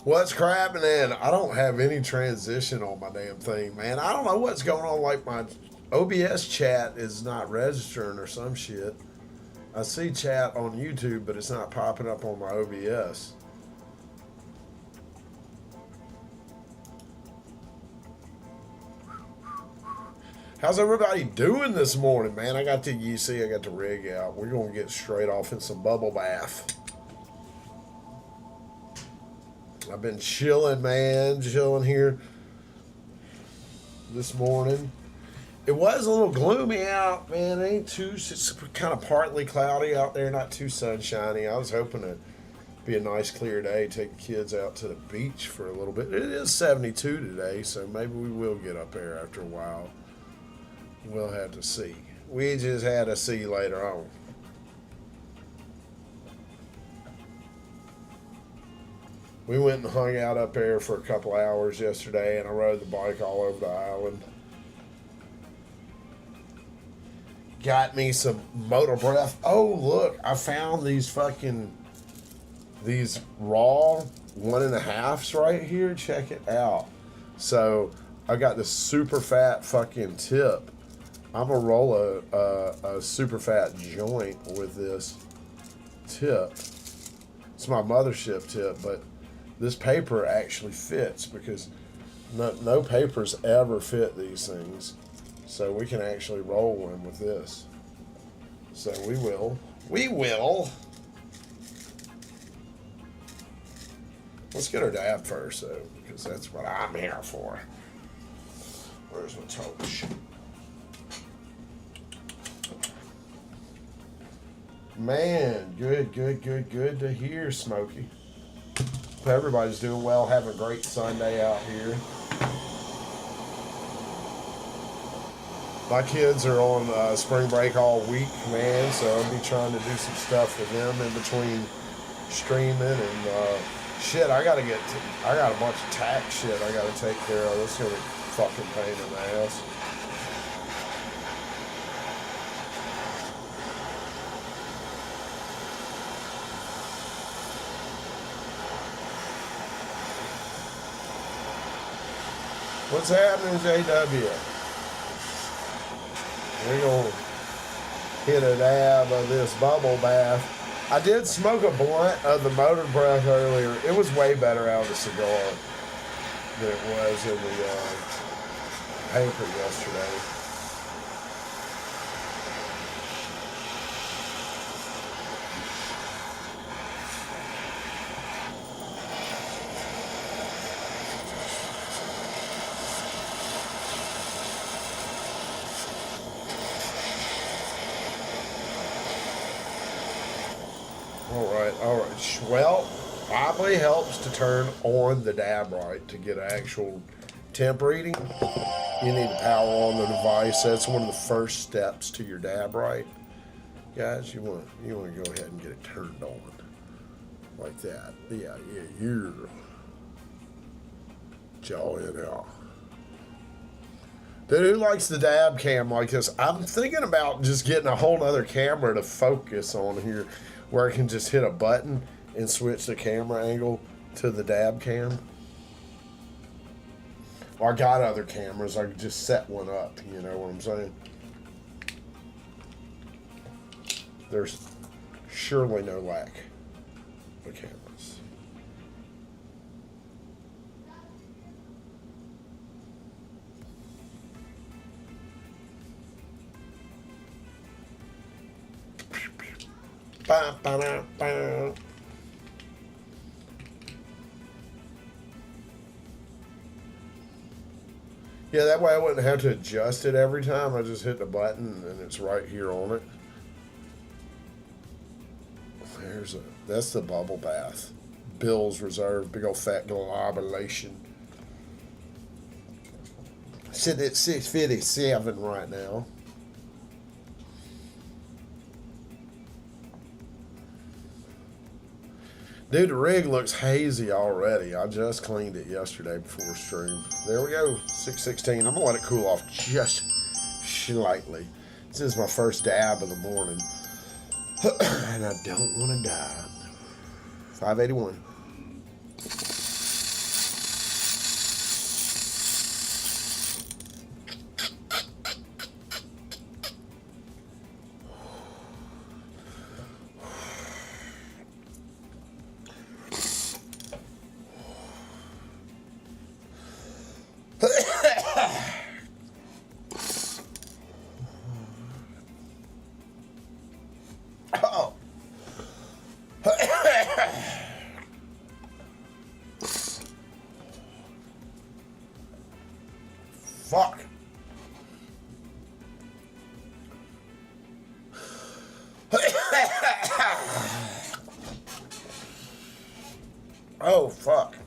What's happening? I don't have any transition on my damn thing, man. I don't know what's going on. Like my OBS chat is not registering or some shit. I see chat on YouTube, but it's not popping up on my OBS. How's everybody doing this morning, man? I got the UC, I got the rig out. We're going to get straight off in some bubble bath. I've been chilling, man. Chilling here this morning. It was a little gloomy out, man. It ain't too, it's kind of partly cloudy out there, not too sunshiny. I was hoping it'd be a nice clear day, take the kids out to the beach for a little bit. It is 72 today, so maybe we will get up there after a while. We'll have to see. We just had to see later on. We went and hung out up there for a couple hours yesterday, and I rode the bike all over the island. Got me some motor breath. Oh, look, I found these raw 1.5s right here. Check it out. So I got this super fat fucking tip. I'm gonna roll a super fat joint with this tip. It's my mothership tip, but this paper actually fits because no papers ever fit these things. So we can actually roll one with this. So we will. Let's get our dab first, though, because that's what I'm here for. Where's my torch? Man, good to hear, Smokey. Hope everybody's doing well. Having a great Sunday out here. My kids are on spring break all week, man, so I'll be trying to do some stuff with them in between streaming and shit. I got a bunch of tax shit I gotta take care of. This is gonna be a fucking pain in the ass. What's happening, JW? We're going to hit a dab of this bubble bath. I did smoke a blunt of the motor breath earlier. It was way better out of the cigar than it was in the paper yesterday. All right. Well, probably helps to turn on the dab right to get actual temp reading. You need to power on the device. That's one of the first steps to your dab right. Guys, you want to go ahead and get it turned on like that. Yeah. Jaw it out. Dude, who likes the dab cam like this? I'm thinking about just getting a whole other camera to focus on here, where I can just hit a button and switch the camera angle to the dab cam. Well, I got other cameras. I could just set one up, you know what I'm saying? There's surely no lack of cameras. Ba, ba, da, ba. Yeah, that way I wouldn't have to adjust it every time. I just hit the button and it's right here on it. That's the bubble bath. Bill's Reserve, big old fat globulation. Sitting at 657 right now. Dude, the rig looks hazy already. I just cleaned it yesterday before stream. There we go, 616. I'm gonna let it cool off just slightly. This is my first dab of the morning. And I don't want to die. 581. Fuck. Oh, fuck.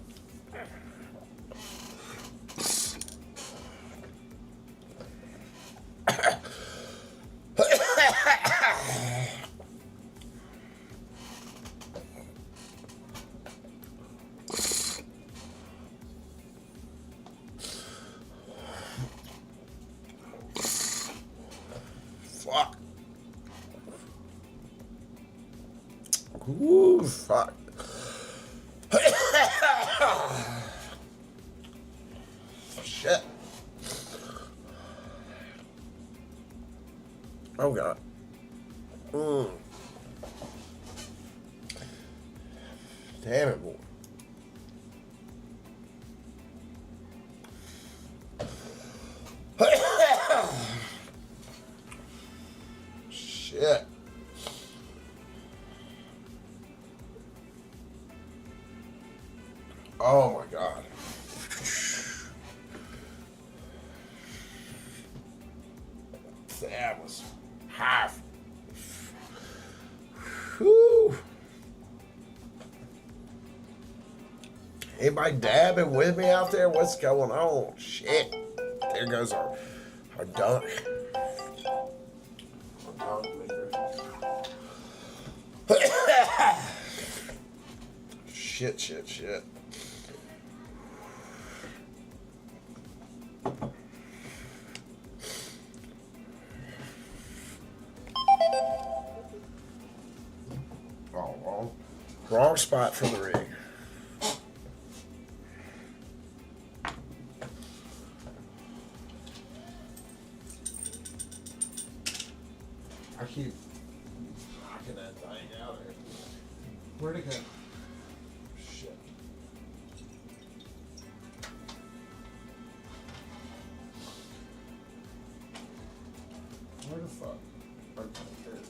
Fuck. Ooh, fuck. Shit. Oh, God. Damn it, boy. Shit. Oh my God. That was half. Whew. Anybody dabbing with me out there? What's going on? Shit. There goes our dunk. Our dunk maker. Shit. Oh, wrong spot for the rig. I keep knocking that thing out there. Where'd it go? Shit. Where the fuck? Okay, there it is.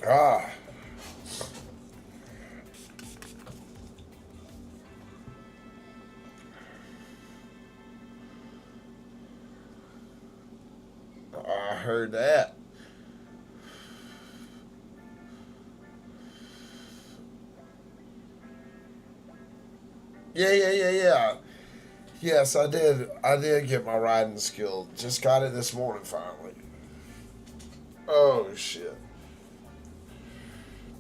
Ah. I heard that. Yeah. Yes, I did. I did get my riding skill. Just got it this morning finally. Oh shit.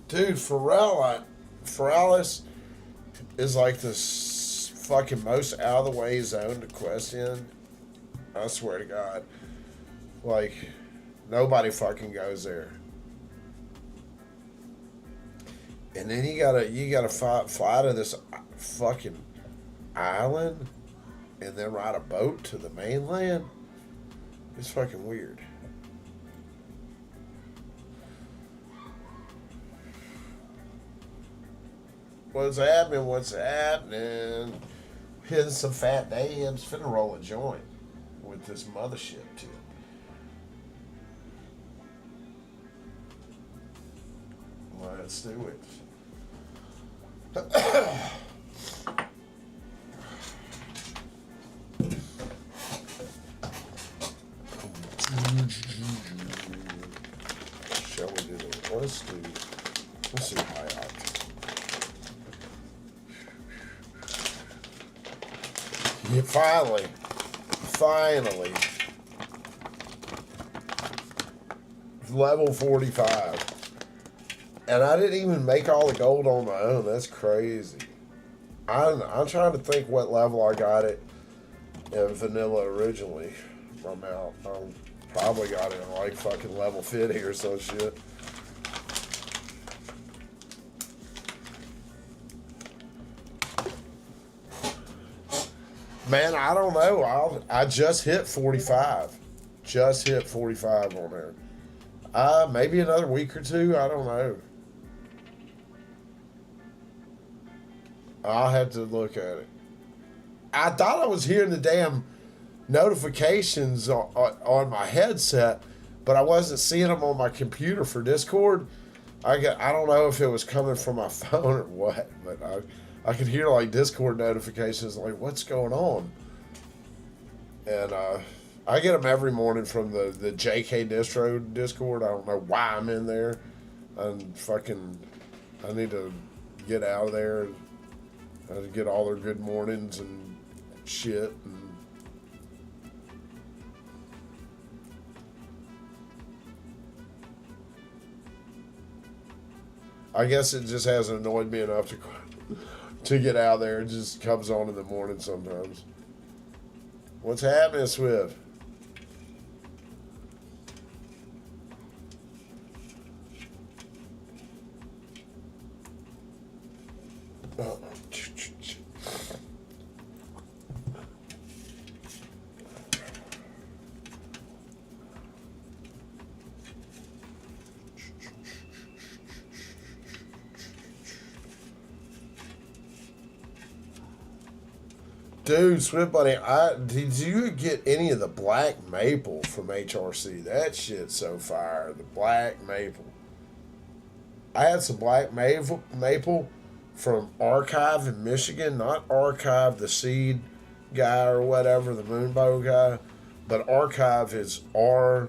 Dude, Ferralis is like the fucking most out of the way zone to quest in. I swear to God. Like, nobody fucking goes there. And then you gotta fly to this fucking island and then ride a boat to the mainland. It's fucking weird. What's happening? Hitting some fat dams. Finna roll a joint with this mothership too. Let's do it. Shall we do it? Let's do high octane. Yeah, finally. Level 45. And I didn't even make all the gold on my own. That's crazy. I'm trying to think what level I got it in vanilla originally. I'm out. Probably got it at like fucking level 50 or some shit. Man, I don't know. I just hit 45. Just hit 45 on there. Maybe another week or two. I don't know. I'll have to look at it. I thought I was hearing the damn notifications on my headset, but I wasn't seeing them on my computer for Discord. I don't know if it was coming from my phone or what, but I could hear like Discord notifications like, what's going on? And I get them every morning from the JK Distro Discord. I don't know why I'm in there. I need to get out of there and get all their good mornings and shit. And I guess it just hasn't annoyed me enough to get out there. It just comes on in the morning sometimes. What's happening, Swift? Dude, Swift Bunny, did you get any of the black maple from HRC? That shit's so fire. The black maple. I had some black maple from Archive in Michigan, not Archive, the seed guy or whatever, the Moonbow guy, but Archive is RKIVE.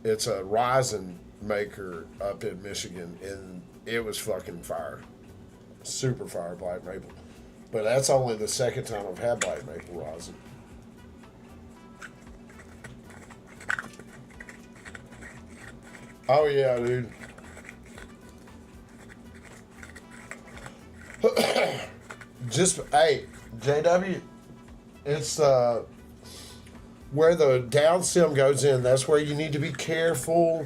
It's a rosin maker up in Michigan, and it was fucking fire. Super fire black maple. But that's only the second time I've had black maple rosin. Oh yeah, dude. Just hey, JW, it's where the down stem goes in. That's where you need to be careful.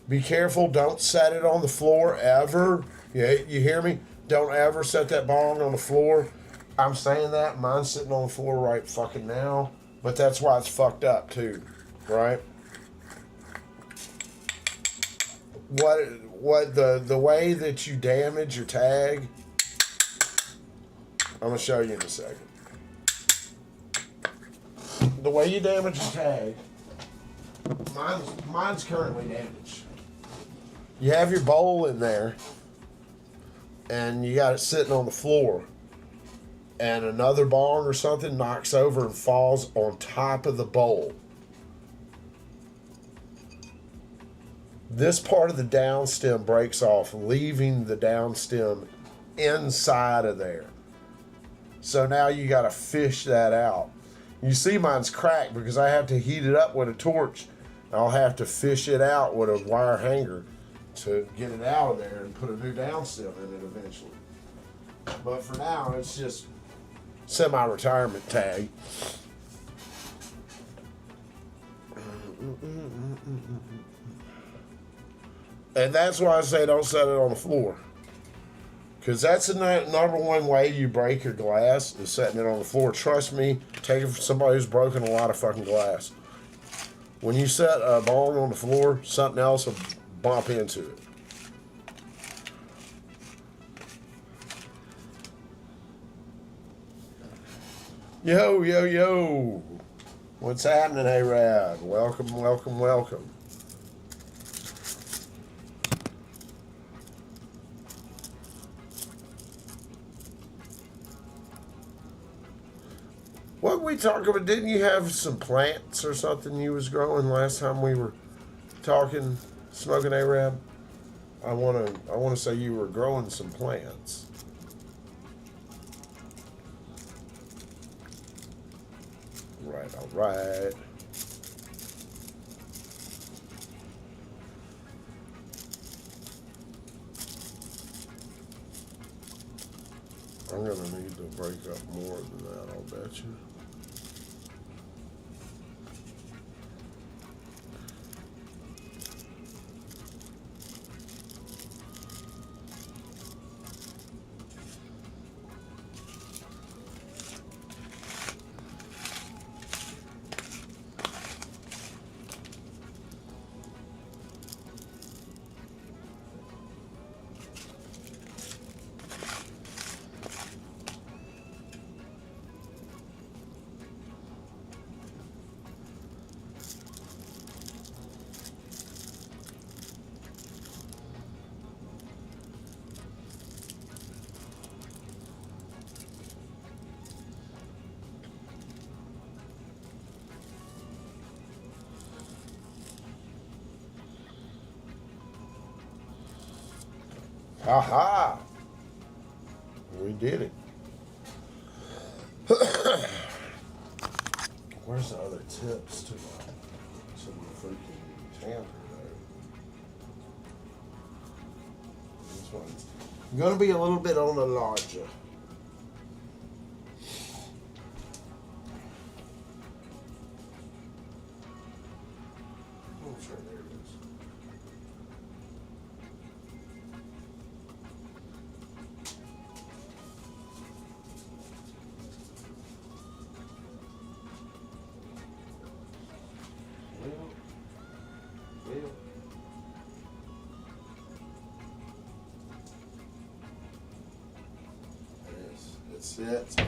Be careful. Don't set it on the floor ever. Yeah, you hear me? Don't ever set that bong on the floor. I'm saying that. Mine's sitting on the floor right fucking now. But that's why it's fucked up too. Right? What the way that you damage your tag, I'm gonna show you in a second. The way you damage your tag, mine's currently damaged. You have your bowl in there, and you got it sitting on the floor, and another bong or something knocks over and falls on top of the bowl. This part of the down stem breaks off, leaving the down stem inside of there. So now you got to fish that out. You see mine's cracked because I have to heat it up with a torch. I'll have to fish it out with a wire hanger to get it out of there and put a new down stem in it eventually. But for now, it's just semi-retirement tag. And that's why I say don't set it on the floor. Because that's the number one way you break your glass is setting it on the floor. Trust me, take it from somebody who's broken a lot of fucking glass. When you set a bong on the floor, something else will bump into it. Yo, yo, yo. What's happening, A-Rad? Welcome, welcome, welcome. What we talking about? Didn't you have some plants or something you was growing last time we were talking, smoking A-Rab? I wanna say you were growing some plants. Right, all right. I'm gonna need to break up more than that, I'll bet you. Aha! We did it. Where's the other tips to the freaking tamper though? This one's gonna be a little bit on the larger. Oh, sure, there it is. Well. That's it.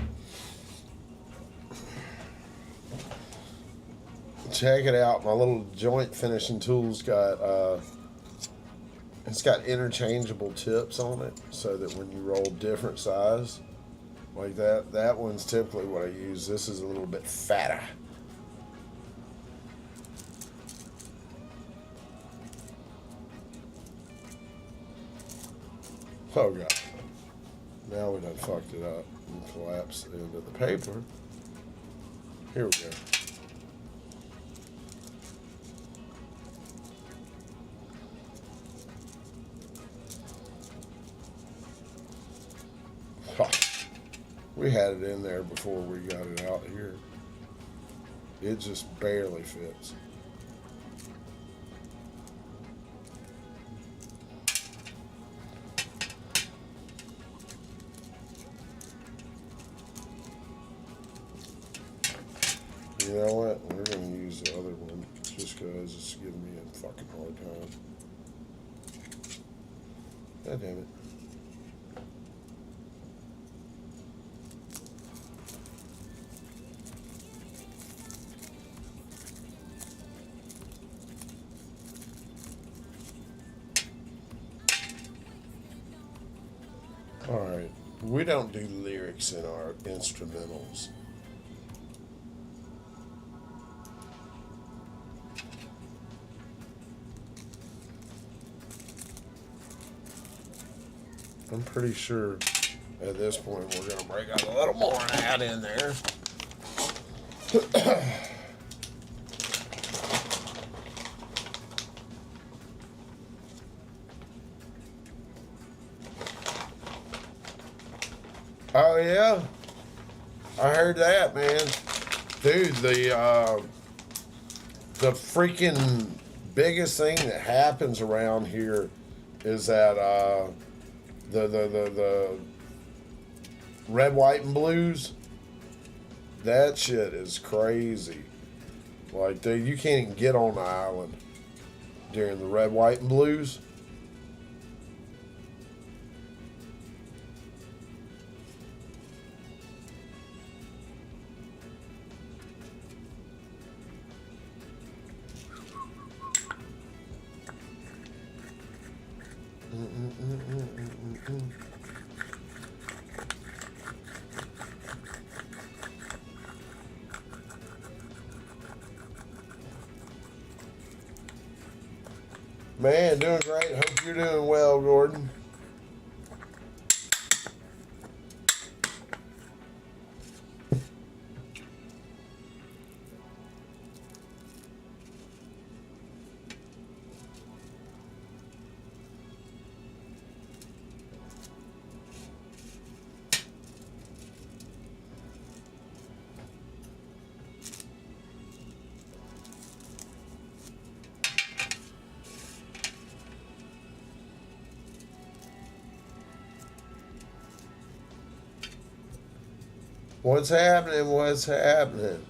Check it out. My little joint finishing tool's got it's got interchangeable tips on it, so that when you roll different size like that one's typically what I use. This is a little bit fatter. Oh god. Now we done fucked it up and collapsed into the paper. Here we go. We had it in there before we got it out here. It just barely fits. You know what? We're going to use the other one just because it's giving me a fucking hard time. God damn it. All right. We don't do lyrics in our instrumentals. I'm pretty sure at this point we're going to break out a little more and add in there. Oh yeah, I heard that, man. Dude, the freaking biggest thing that happens around here is that the red, white, and blues. That shit is crazy. Like, dude, you can't even get on the island during the red, white, and blues. Man, doing great. Hope you're doing well, Gordon. What's happening? What's happening?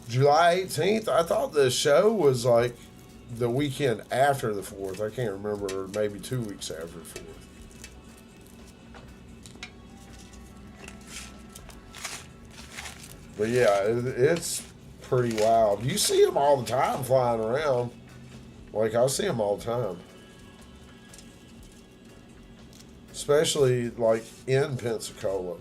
July 18th? I thought the show was like the weekend after the 4th. I can't remember, maybe 2 weeks after the 4th. But yeah, it's pretty wild. You see them all the time flying around. Like, I see them all the time. especially like in Pensacola.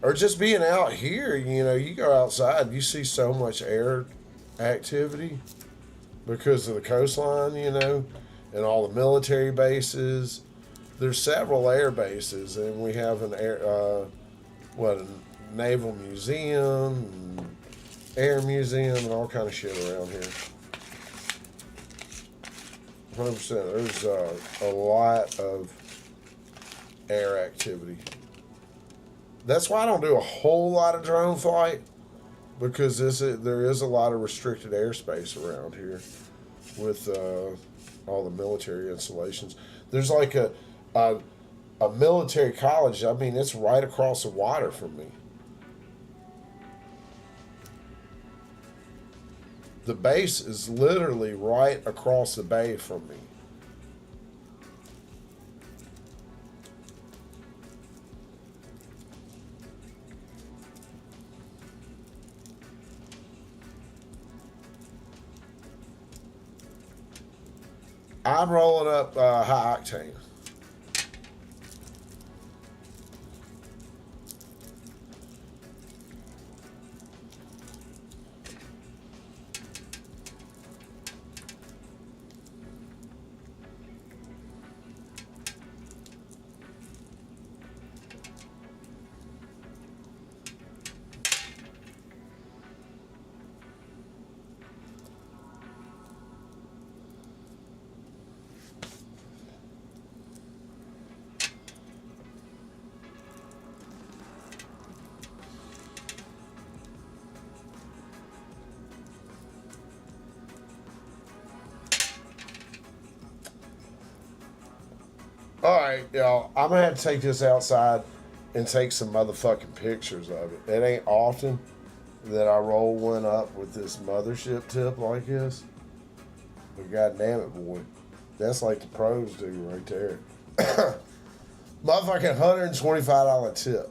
Or just being out here, you know, you go outside, you see so much air activity because of the coastline, you know, and all the military bases. There's several air bases, and we have an a naval museum, and air museum, and all kind of shit around here. 100%. There's a lot of air activity. That's why I don't do a whole lot of drone flight, because there is a lot of restricted airspace around here with all the military installations. There's like a military college. I mean, it's right across the water from me. The base is literally right across the bay from me. I'm rolling up high octane. All right, y'all. I'm gonna have to take this outside and take some motherfucking pictures of it. It ain't often that I roll one up with this mothership tip like this, but goddamn it, boy, that's like the pros do right there. Motherfucking $125 tip.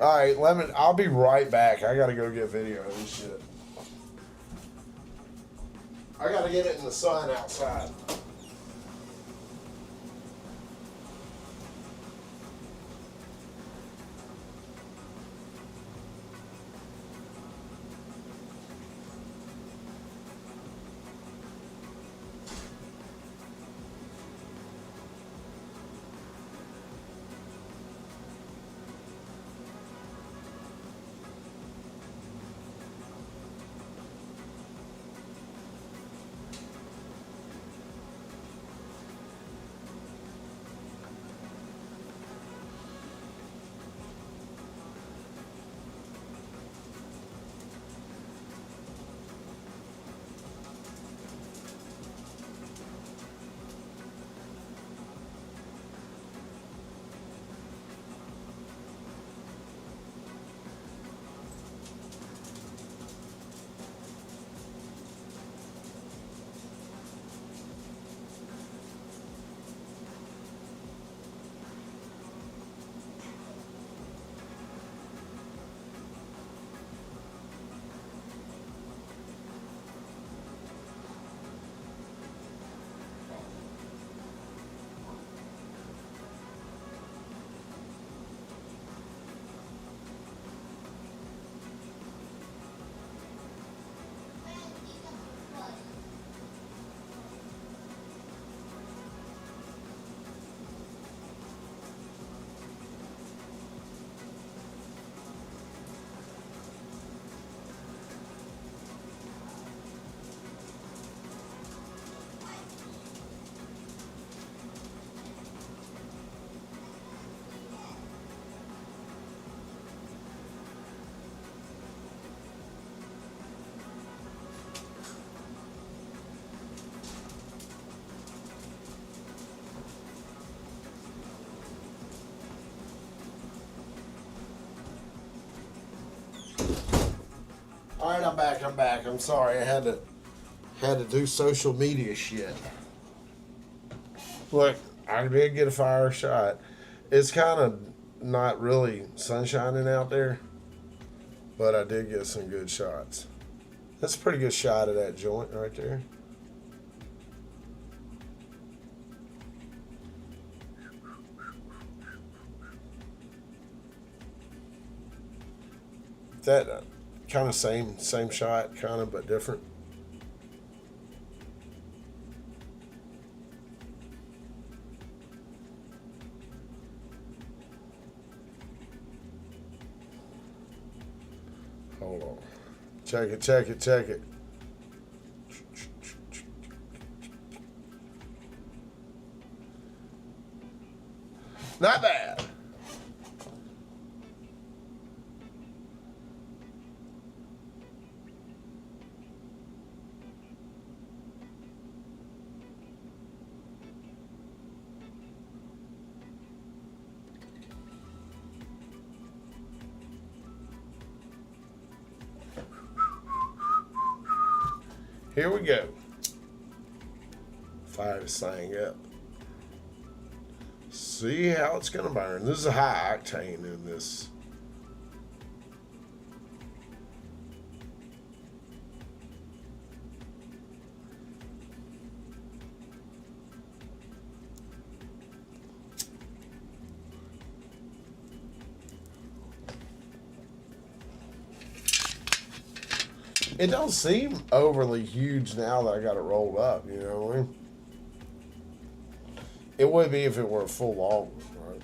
All right, I'll be right back. I gotta go get video of this shit. I gotta get it in the sun outside. All right, I'm back. I'm sorry. I had to do social media shit. Look, I did get a fire shot. It's kind of not really sunshining out there, but I did get some good shots. That's a pretty good shot of that joint right there. That kind of same shot, kind of, but different. Hold on. Check it, check it, check it. Not bad. Here we go. Fire this thing up. See how it's going to burn. This is a high octane in this. It don't seem overly huge now that I got it rolled up, you know what I mean? It would be if it were a full long one, right?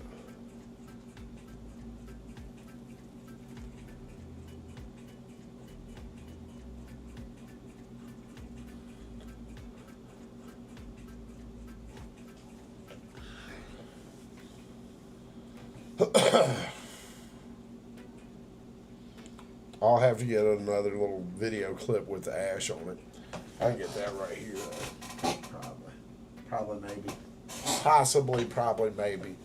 I'll have to get another little video clip with the ash on it. I can get that right here. Probably, maybe. Possibly, probably, maybe.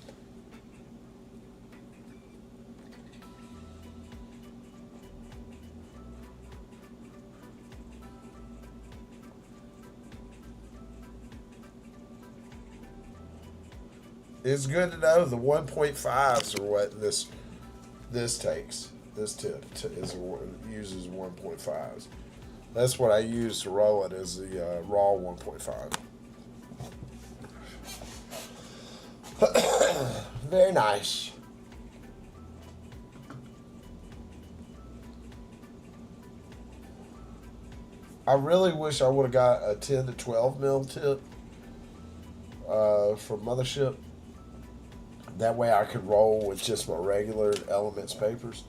It's good to know the 1.5s are what this takes. This tip uses 1.5s. That's what I use to roll it, is the raw 1.5. Very nice. I really wish I would have got a 10 to 12 mil tip from Mothership. That way I could roll with just my regular Elements papers.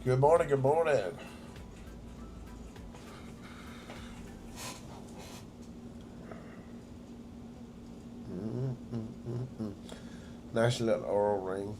Good morning, good morning. Nice little oral ring.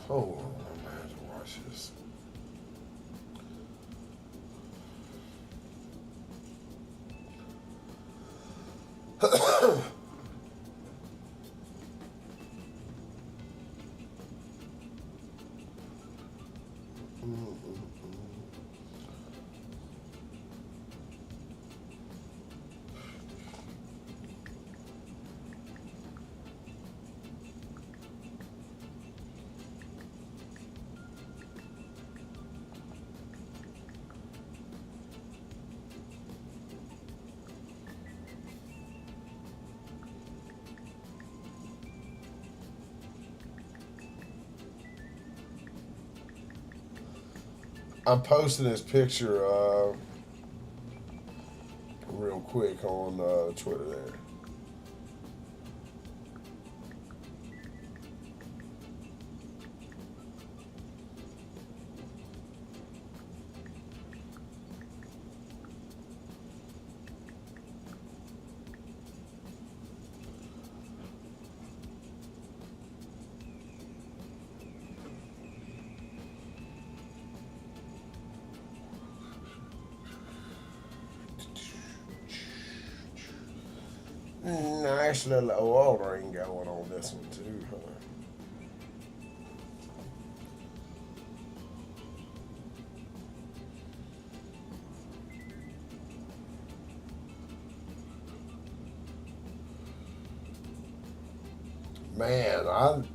Oh, I'm gonna have to watch this. I'm posting this picture real quick on Twitter there. Nice little oil ring going on this one too, huh? Man,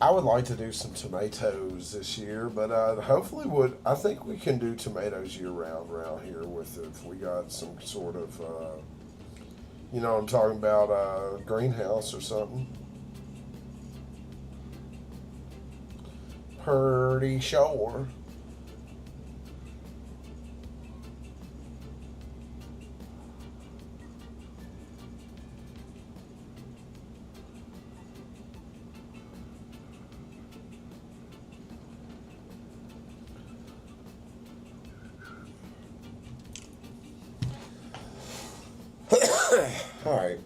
I would like to do some tomatoes this year, but hopefully would I think we can do tomatoes year round around here with if we got some sort of you know what I'm talking about greenhouse or something. Pretty sure. All right,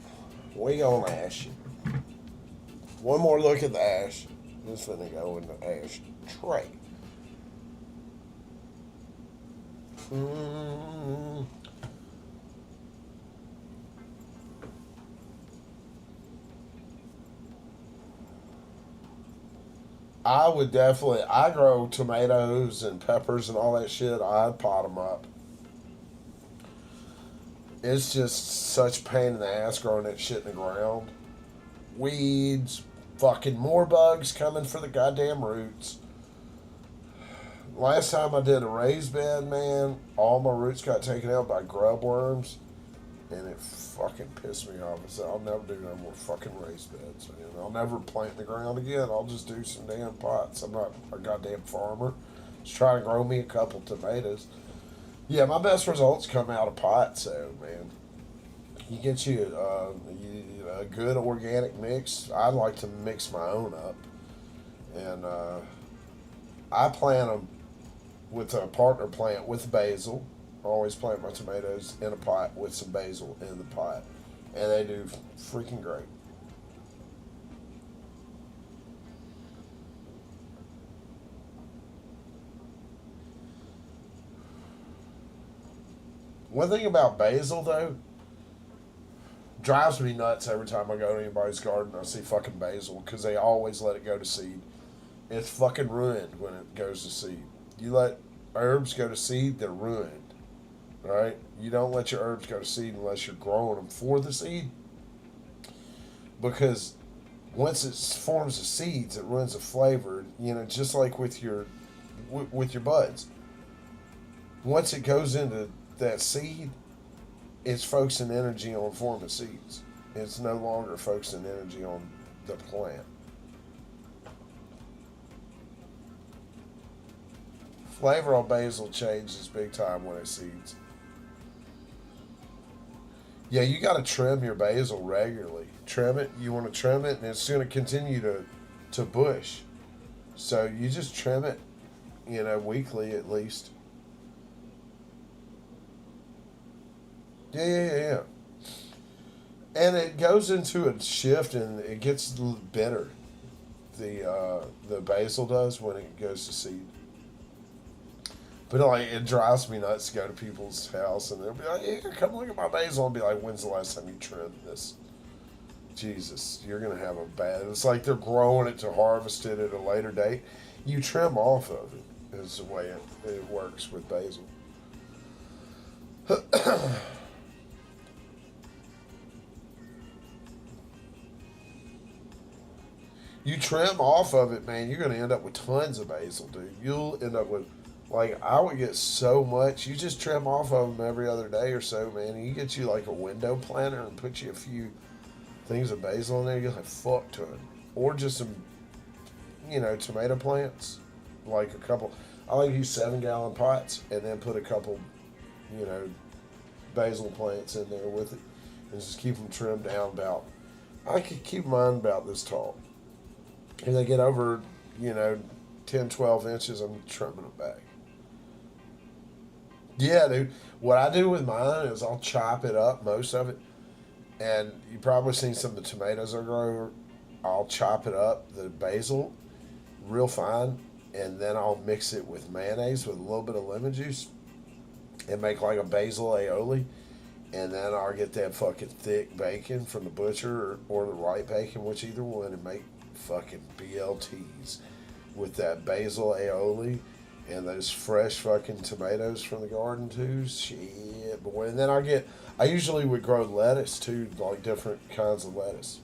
we gonna ash. One more look at the ash. This finna go in the ash tray. Mm, I would definitely. I grow tomatoes and peppers and all that shit. I'd pot them up. It's just such pain in the ass growing that shit in the ground. Weeds, fucking more bugs coming for the goddamn roots. Last time I did a raised bed, man, all my roots got taken out by grub worms, and it fucking pissed me off. I said, I'll never do no more fucking raised beds, man. I'll never plant in the ground again. I'll just do some damn pots. I'm not a goddamn farmer. Just trying to grow me a couple tomatoes. Yeah, my best results come out of pots, so, man. You get a good organic mix. I like to mix my own up, and I plant them with a partner plant with basil. I always plant my tomatoes in a pot with some basil in the pot, and they do freaking great. One thing about basil though drives me nuts every time I go to anybody's garden. I see fucking basil because they always let it go to seed. It's fucking ruined when it goes to seed. You let herbs go to seed, they're ruined. Right? You don't let your herbs go to seed unless you're growing them for the seed because once it forms the seeds, it ruins the flavor. You know, just like with your buds. Once it goes into that seed, it's focusing energy on forming seeds. It's no longer focusing energy on the plant. Flavor on basil changes big time when it seeds. Yeah, you got to trim your basil regularly. Trim it. You want to trim it, and it's going to continue to bush. So you just trim it, you know, weekly at least. Yeah, yeah, yeah, yeah. And it goes into a shift, and it gets bitter. The basil does when it goes to seed. But like it drives me nuts to go to people's house and they'll be like, "Yeah, come look at my basil," and be like, "When's the last time you trimmed this?" Jesus, you're gonna have a bad. It's like they're growing it to harvest it at a later date. You trim off of it. Is the way it works with basil. You trim off of it, man, you're gonna end up with tons of basil, dude. You'll end up with, like, I would get so much. You just trim off of them every other day or so, man. And you get you like a window planter and put you a few things of basil in there. You'll have fuck ton, or just some, you know, tomato plants, like a couple. I like to use 7 gallon pots and then put a couple, you know, basil plants in there with it, and just keep them trimmed down about. I could keep mine about this tall. If they get over, you know, 10, 12 inches, I'm trimming them back. Yeah, dude. What I do with mine is I'll chop it up, most of it. And you probably seen some of the tomatoes I grow. I'll chop it up, the basil, real fine. And then I'll mix it with mayonnaise with a little bit of lemon juice and make like a basil aioli. And then I'll get that fucking thick bacon from the butcher or the white bacon, which either one, and make fucking BLTs with that basil aioli and those fresh fucking tomatoes from the garden too. Shit, boy. And then I usually would grow lettuce too, like different kinds of lettuce.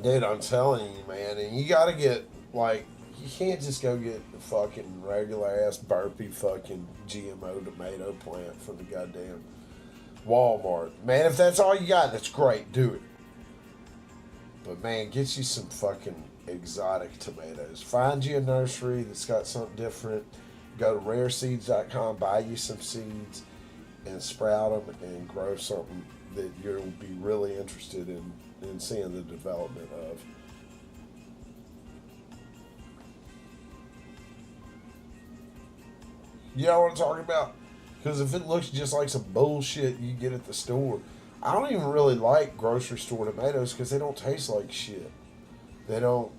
Dude, I'm telling you, man, and you gotta get, like, you can't just go get the fucking regular ass burpy fucking GMO tomato plant from the goddamn Walmart. Man, if that's all you got, that's great, do it. But man, get you some fucking exotic tomatoes. Find you a nursery that's got something different. Go to rareseeds.com, buy you some seeds, and sprout them and grow something that you'll be really interested in seeing the development of. You know what I'm talking about? Because if it looks just like some bullshit you get at the store, I don't even really like grocery store tomatoes because they don't taste like shit. They don't.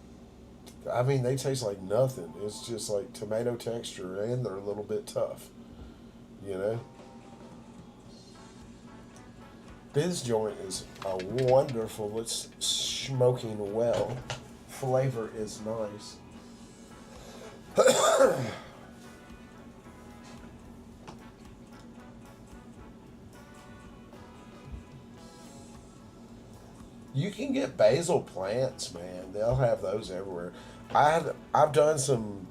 I mean, they taste like nothing. It's just like tomato texture, and they're a little bit tough. You know. This joint is a wonderful. It's smoking well. Flavor is nice. You can get basil plants, man. They'll have those everywhere. I've done some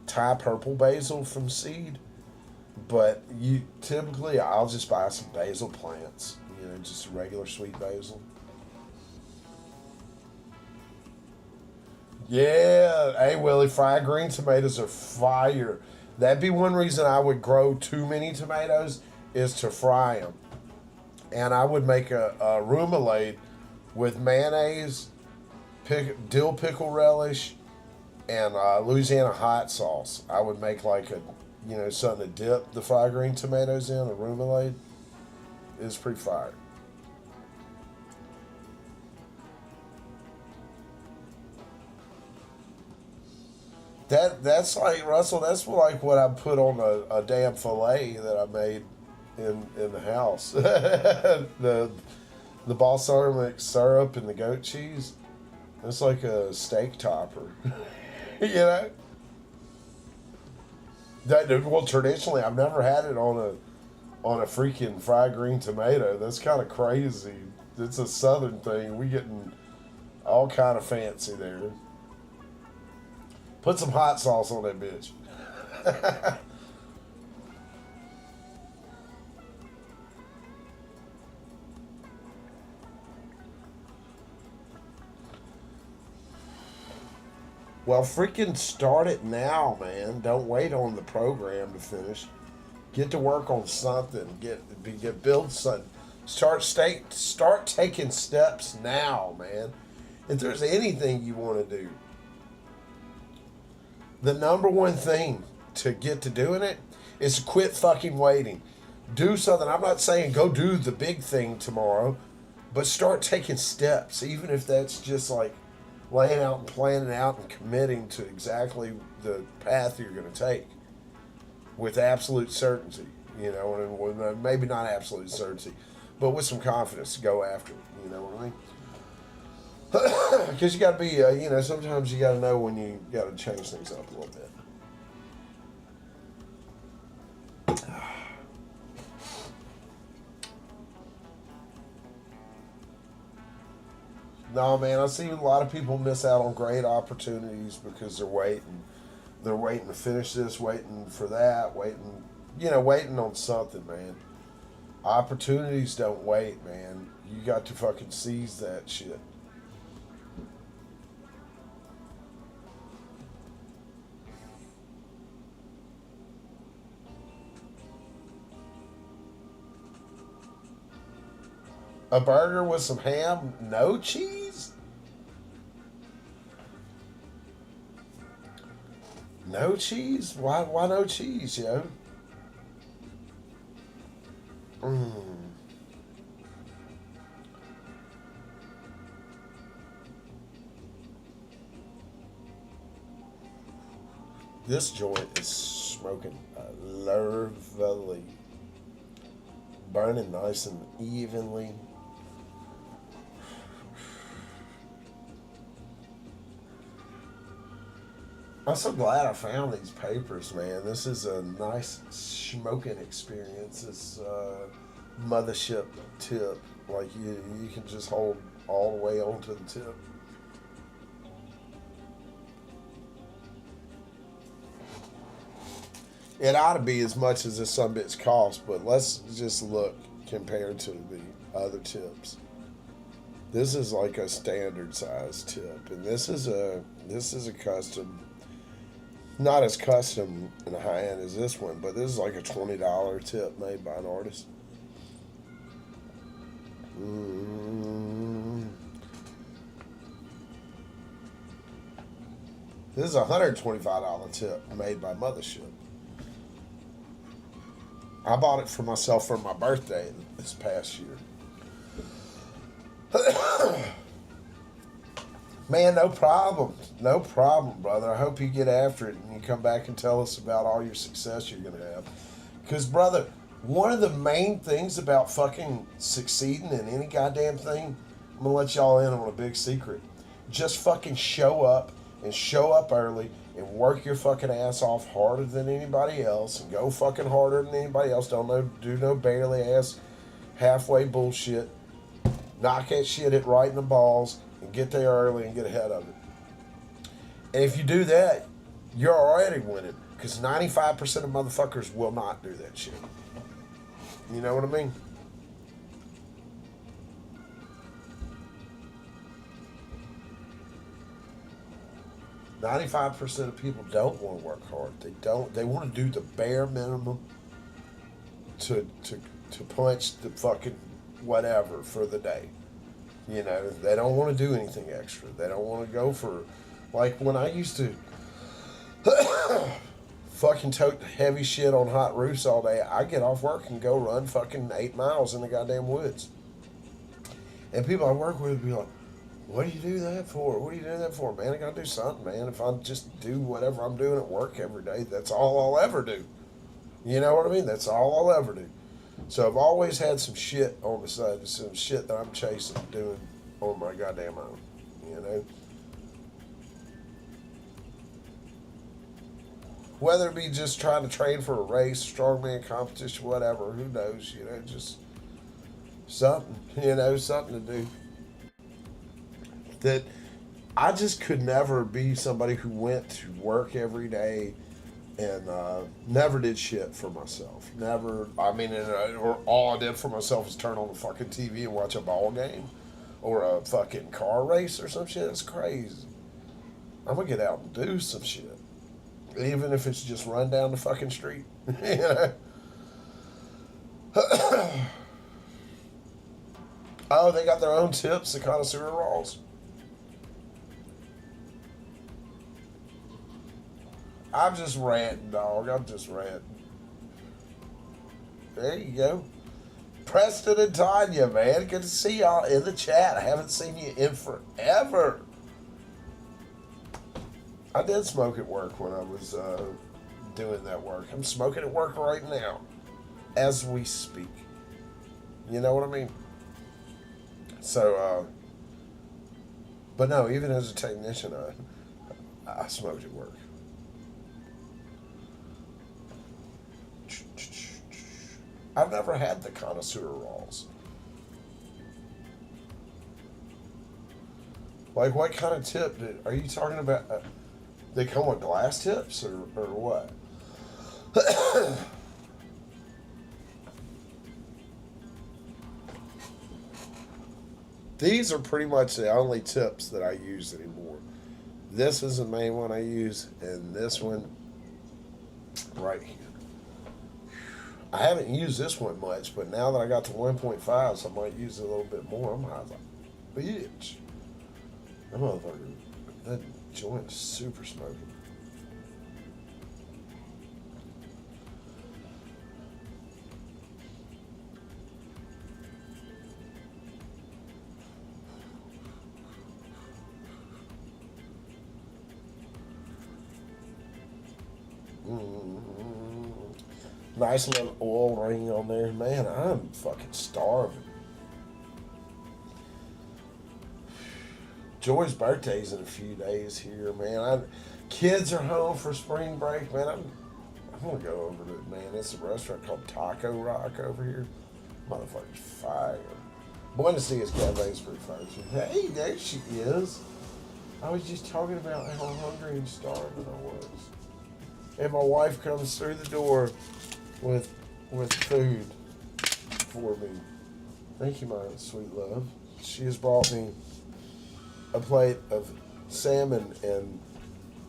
Thai purple basil from seed, but you typically I'll just buy some basil plants. You know, just regular sweet basil. Yeah, hey Willie, fried green tomatoes are fire. That'd be one reason I would grow too many tomatoes is to fry them, and I would make a remoulade with mayonnaise, dill pickle relish, and Louisiana hot sauce. I would make like something to dip the fried green tomatoes in, a remoulade. It's pretty fire. That's like Russell. That's like what I put on a damn fillet that I made in the house. The balsamic syrup and the goat cheese. It's like a steak topper. You know. Well, traditionally, I've never had it on a freaking fried green tomato. That's kind of crazy. It's a southern thing. We getting all kind of fancy there. Put some hot sauce on that bitch. Well, freaking start it now, man. Don't wait on the program to finish. Get to work on something. Build something. Start taking steps now, man. If there's anything you want to do, the number one thing to get to doing it is to quit fucking waiting. Do something. I'm not saying go do the big thing tomorrow, but start taking steps, even if that's just like laying out and planning out and committing to exactly the path you're going to take with absolute certainty, you know, and maybe not absolute certainty, but with some confidence to go after it, you know what I mean? Because you got to be, sometimes you got to know when you got to change things up a little bit. No, man, I see a lot of people miss out on great opportunities because they're waiting. They're waiting to finish this, waiting for that, waiting on something, man. Opportunities don't wait, man. You got to fucking seize that shit. A burger with some ham, no cheese? No cheese? Why no cheese, yo? Mm. This joint is smoking lovely, burning nice and evenly. I'm so glad I found these papers, man. This is a nice smoking experience. This mothership tip, like you can just hold all the way onto the tip. It ought to be as much as this some bits cost, but let's just look compared to the other tips. This is like a standard size tip, and this is a custom. Not as custom and high end as this one, but this is like a $20 tip made by an artist. Mm. This is a $125 tip made by Mothership. I bought it for myself for my birthday this past year. Man, no problem. No problem, brother. I hope you get after it and you come back and tell us about all your success you're going to have. Because, brother, one of the main things about fucking succeeding in any goddamn thing, I'm going to let y'all in on a big secret. Just fucking show up and show up early and work your fucking ass off harder than anybody else and go fucking harder than anybody else. Do no barely ass halfway bullshit. Knock that shit it right in the balls and get there early and get ahead of it. And if you do that, you're already winning. Because 95% of motherfuckers will not do that shit. You know what I mean? 95% of people don't want to work hard. They don't. They want to do the bare minimum to punch the fucking whatever for the day. You know, they don't want to do anything extra. They don't want to go for, like when I used to fucking tote heavy shit on hot roofs all day. I get off work and go run fucking 8 miles in the goddamn woods. And people I work with be like, "What do you do that for? What are you doing that for, man? I gotta do something, man. If I just do whatever I'm doing at work every day, that's all I'll ever do. You know what I mean? That's all I'll ever do. So I've always had some shit on the side, some shit that I'm chasing, doing on my goddamn own. You know, whether it be just trying to train for a race, strongman competition, whatever. Who knows? You know, just something. You know, something to do. That I just could never be somebody who went to work every day and never did shit for myself. Never. I mean, or all I did for myself was turn on the fucking TV and watch a ball game or a fucking car race or some shit. It's crazy. I'm gonna get out and do some shit, even if it's just run down the fucking street. You know. Oh, they got their own tips, the connoisseur rolls. I'm just ranting, dog. I'm just ranting. There you go. Preston and Tanya, man. Good to see y'all in the chat. I haven't seen you in forever. I did smoke at work when I was doing that work. I'm smoking at work right now as we speak. You know what I mean? So, but no, even as a technician, I smoked at work. I've never had the connoisseur rolls. Like, what kind of tip are you talking about? They come with glass tips or what? These are pretty much the only tips that I use anymore. This is the main one I use, and this one right here. I haven't used this one much, but now that I got to 1.5s, I might use it a little bit more. I'm high like, bitch. That motherfucker, that joint is super smoky. Nice little oil ring on there. Man, I'm fucking starving. Joy's birthday's in a few days here, man. Kids are home for spring break, man. I'm gonna go over to it, man. It's a restaurant called Taco Rock over here. Motherfucker's fire. Buenos Dias Cafe's pretty fire too. Hey, there she is. I was just talking about how hungry and starving I was. And my wife comes through the door with food for me. Thank you, my sweet love. She has brought me a plate of salmon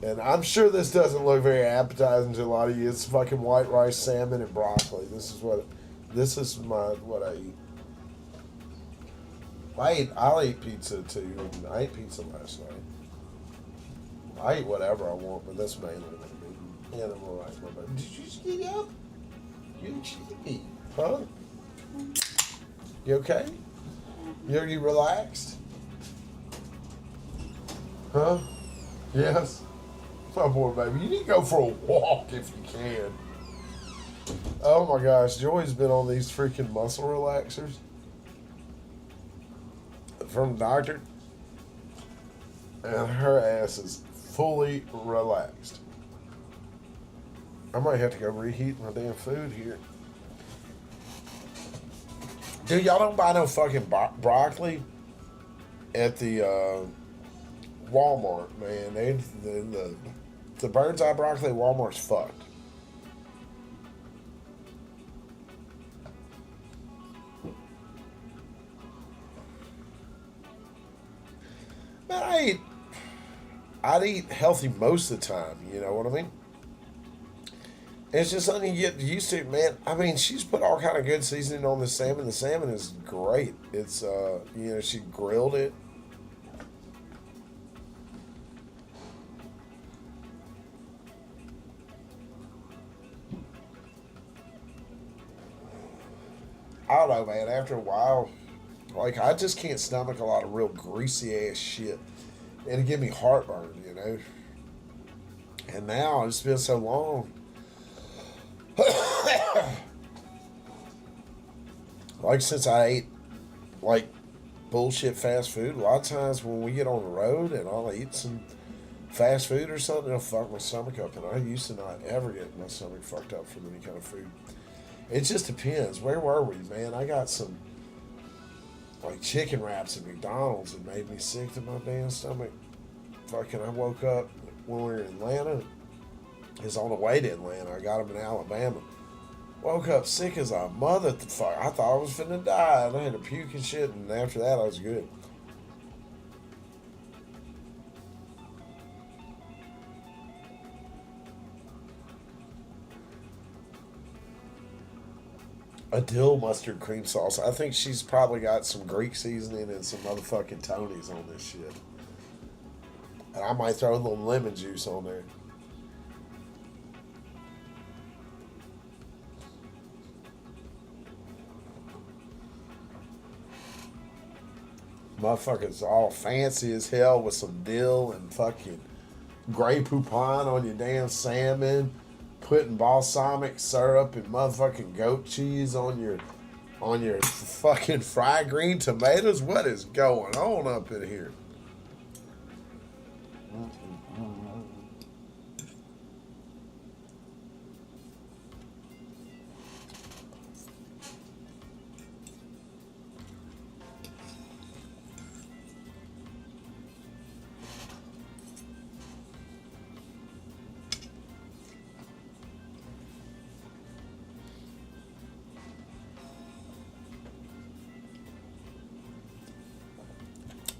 and I'm sure this doesn't look very appetizing to a lot of you. It's fucking white rice, salmon, and broccoli. This is what I eat. I'll eat pizza too. And I ate pizza last night. I eat whatever I want, but that's mainly what I eat. And I'm alright, my baby. Did you just eat up? You didn't eat, huh? You okay? You relaxed? Huh? Yes. My boy, baby. You need to go for a walk if you can. Oh my gosh, Joy's been on these freaking muscle relaxers from the doctor, and her ass is fully relaxed. I might have to go reheat my damn food here. Dude, y'all don't buy no fucking broccoli at the Walmart, man. The bird's eye broccoli at Walmart's fucked. Man, I'd eat healthy most of the time, you know what I mean? It's just something you get used to, man. I mean, she's put all kind of good seasoning on the salmon. The salmon is great. It's she grilled it. I don't know, man. After a while, like I just can't stomach a lot of real greasy ass shit. It'd give me heartburn, you know. And now it's been so long. Like since I ate like bullshit fast food, a lot of times when we get on the road and I'll eat some fast food or something, it'll fuck my stomach up. And I used to not ever get my stomach fucked up from any kind of food. It just depends. Where were we, man? I got some like chicken wraps at McDonald's that made me sick to my damn stomach. Fucking, I woke up when we were in Atlanta. It was on the way to Atlanta. I got them in Alabama. Woke up sick as a mother. Fuck, I thought I was finna die. And I had to puke and shit. And after that, I was good. A dill mustard cream sauce. I think she's probably got some Greek seasoning and some motherfucking Tony's on this shit. And I might throw a little lemon juice on there. Motherfuckers all fancy as hell with some dill and fucking Grey Poupon on your damn salmon, putting balsamic syrup and motherfucking goat cheese on your fucking fried green tomatoes. What is going on up in here?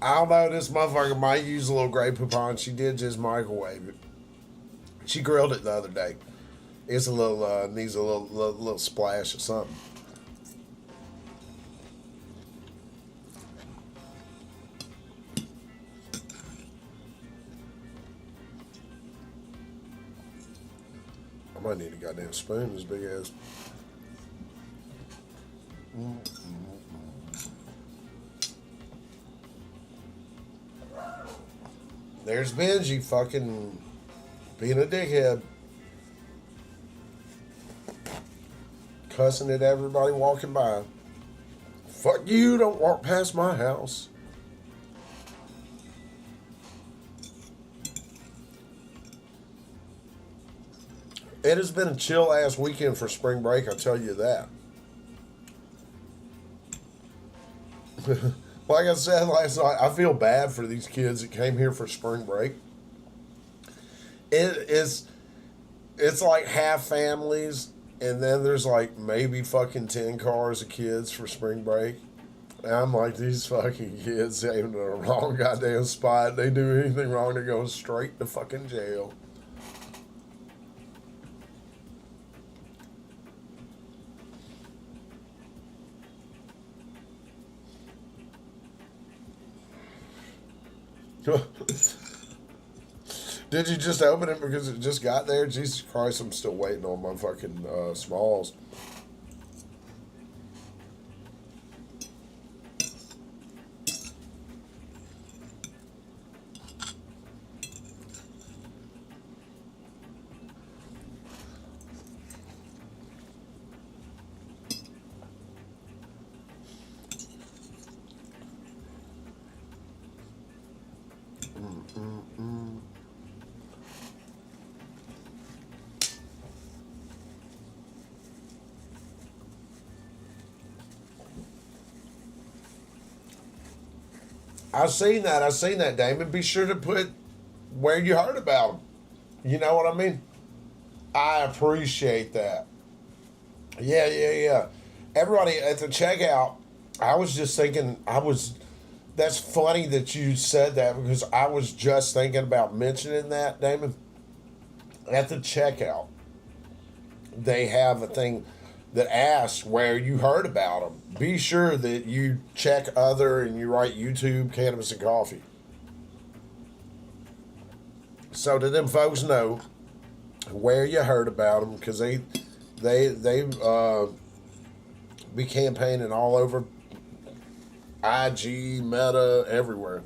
I don't know. This motherfucker might use a little Grey Poupon. She did just microwave it. She grilled it the other day. It's a little needs a little splash of something. I might need a goddamn spoon. This big ass. There's Benji fucking being a dickhead. cussing at everybody walking by. Fuck you, don't walk past my house. It has been a chill ass weekend for spring break, I'll tell you that. Like I said last night, I feel bad for these kids that came here for spring break. It is, it's like half families, and then there's like maybe fucking 10 cars of kids for spring break. And I'm like, these fucking kids ain't in the wrong goddamn spot. They do anything wrong, they're going straight to fucking jail. Did you just open it because it just got there? Jesus Christ, I'm still waiting on my fucking Smalls. I seen that. I seen that, Damon. Be sure to put where you heard about them. You know what I mean? I appreciate that. Yeah, yeah, yeah. Everybody at the checkout, I was just thinking, that's funny that you said that because I was just thinking about mentioning that, Damon. At the checkout, they have a thing that asks where you heard about them. Be sure that you check other and you write YouTube, cannabis, and coffee. So that them folks know where you heard about them because they be campaigning all over IG, Meta, everywhere.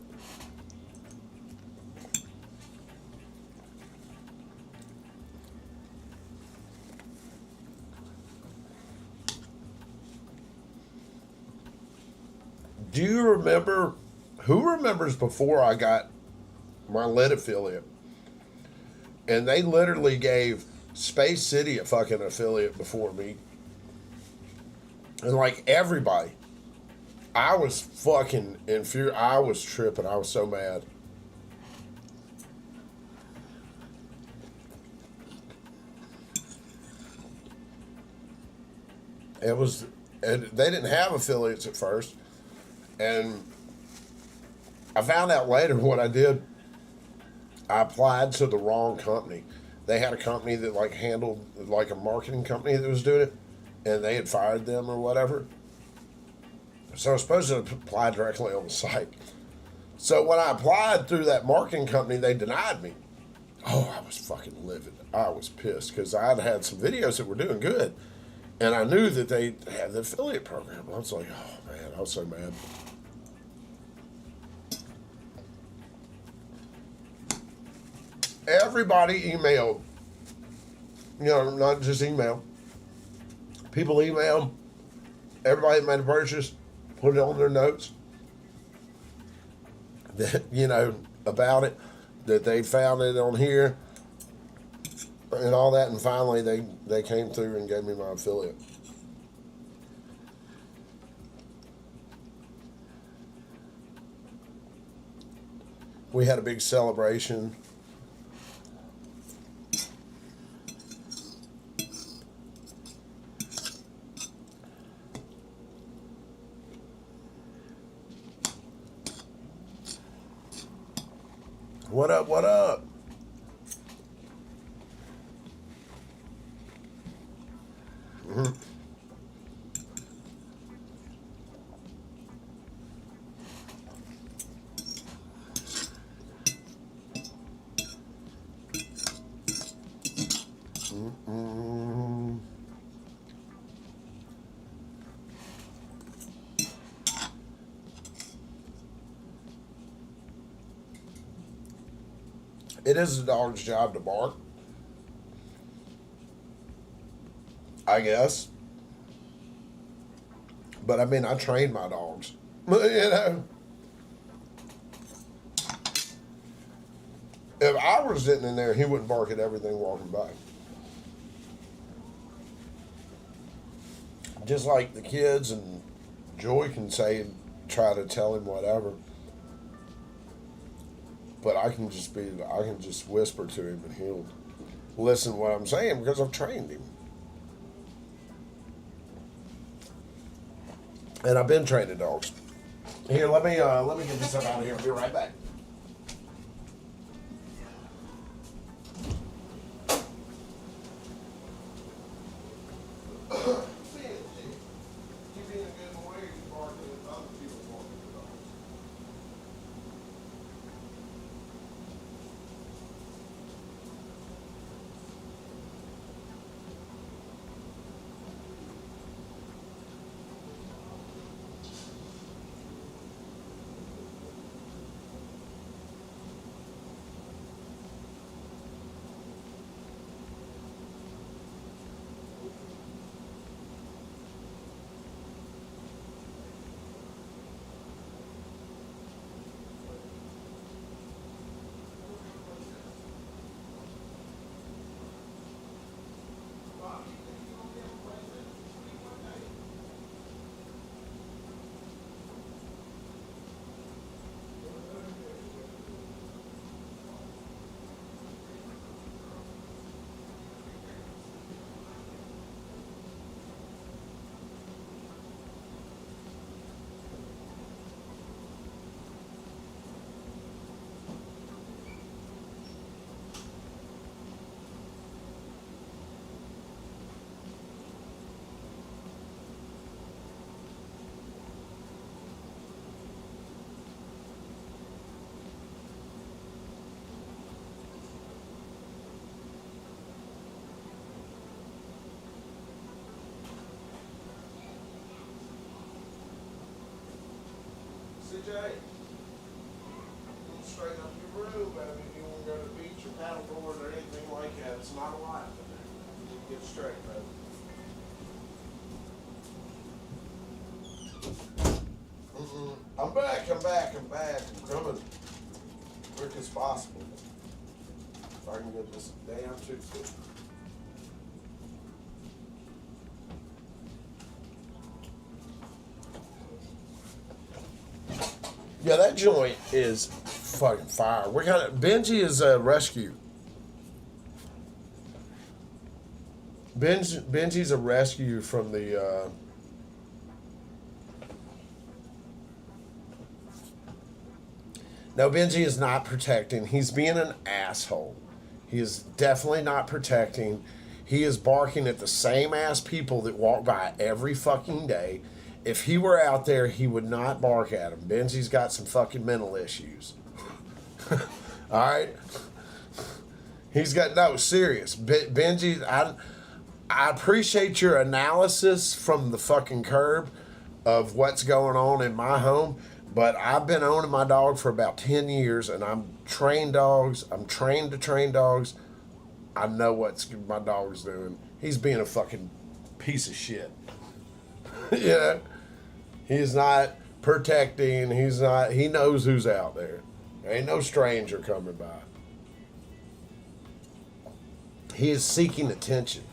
Do you remember? Who remembers before I got my lit affiliate? And they literally gave Space City a fucking affiliate before me. And like everybody, I was fucking infuriated. I was tripping. I was so mad. It was, and they didn't have affiliates at first. And I found out later what I did. I applied to the wrong company. They had a company that like handled like a marketing company that was doing it, and they had fired them or whatever. So I was supposed to apply directly on the site. So when I applied through that marketing company, they denied me. Oh, I was fucking livid. I was pissed because I'd had some videos that were doing good, and I knew that they had the affiliate program. I was like, oh man, I was so mad. Everybody emailed, not just email. People emailed. Everybody that made a purchase, put it on their notes that about it, that they found it on here and all that, and finally they came through and gave me my affiliate. We had a big celebration. What up? What up? Mm-hmm. Mm-hmm. It is a dog's job to bark, I guess. But I mean, I train my dogs. You know, if I were sitting in there, he wouldn't bark at everything walking by. Just like the kids and Joy can say, try to tell him whatever. But I can just whisper to him and he'll listen to what I'm saying because I've trained him. And I've been training dogs. Here, let me get this stuff out of here. I'll be right back. CJ, don't straighten up your room, but I mean, you want to go to the beach or paddleboard or anything like that. It's not a lot in there. You get straight, brother. I'm back. I'm coming quick as possible. If I can get this damn toothpick. Yeah, that joint is fucking fire. Benji is a rescue. Benji's a rescue from the. No, Benji is not protecting. He's being an asshole. He is definitely not protecting. He is barking at the same ass people that walk by every fucking day. If he were out there, he would not bark at him. Benji's got some fucking mental issues. All right? He's got, no, serious. Benji, I appreciate your analysis from the fucking curb of what's going on in my home, but I've been owning my dog for about 10 years, and I'm trained dogs. I'm trained to train dogs. I know what my dog's doing. He's being a fucking piece of shit. Yeah, he's not protecting. He knows who's out there. There ain't no stranger coming by. He is seeking attention.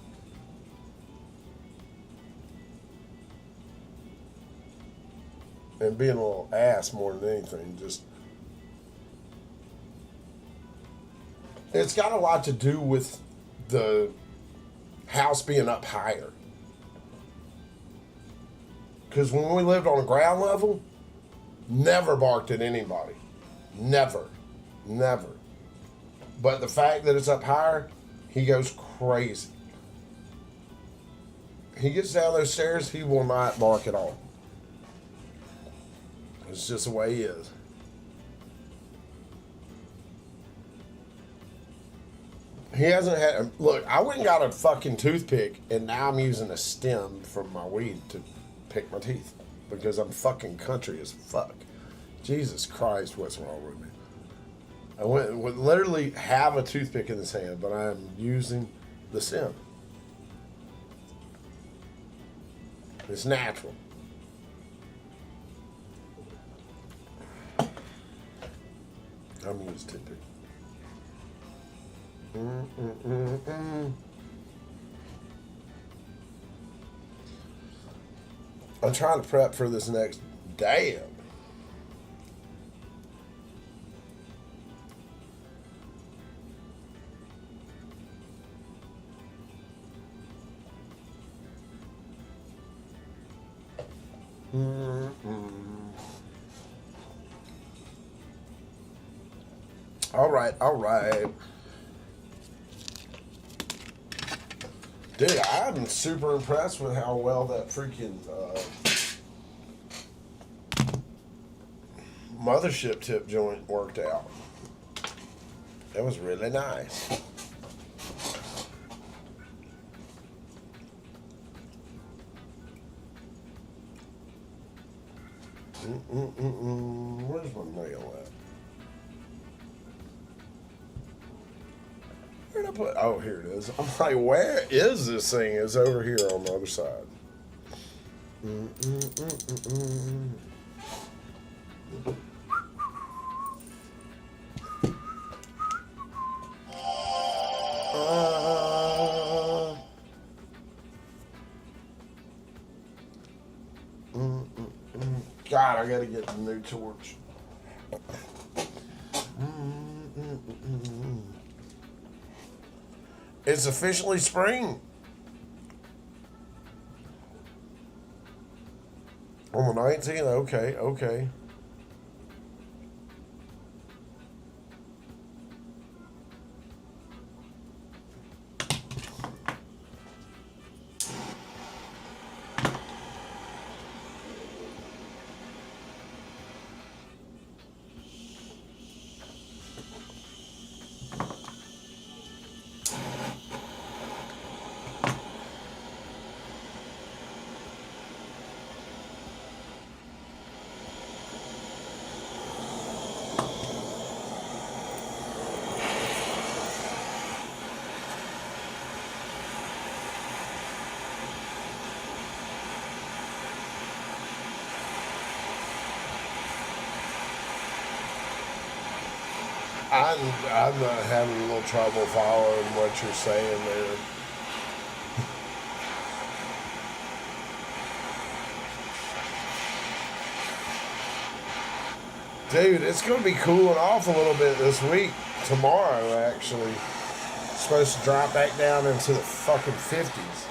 And being a little ass more than anything. Just, it's got a lot to do with the house being up higher. Because when we lived on the ground level, never barked at anybody. Never. But the fact that it's up higher, he goes crazy. He gets down those stairs, he will not bark at all. It's just the way he is. He hasn't had... Look, I went and got a fucking toothpick, and now I'm using a stem from my weed to pick my teeth. Because I'm fucking country as fuck. Jesus Christ, what's wrong with me? I would literally have a toothpick in this hand, but I am using the stem. It's natural. I'm used to it. Mm-mm-mm-mm. I'm trying to prep for this next. Damn. All right, all right. Dude, I'm super impressed with how well that freaking mothership tip joint worked out. That was really nice. Where's my nail at? Where'd I put? Oh, here it is. I'm like, where is this thing? It's over here on the other side. God, I gotta get the new torch. It's officially spring. On the 19th? Okay, okay. I'm not having a little trouble following what you're saying there. Dude, it's going to be cooling off a little bit this week. Tomorrow, actually. It's supposed to drop back down into the fucking 50s.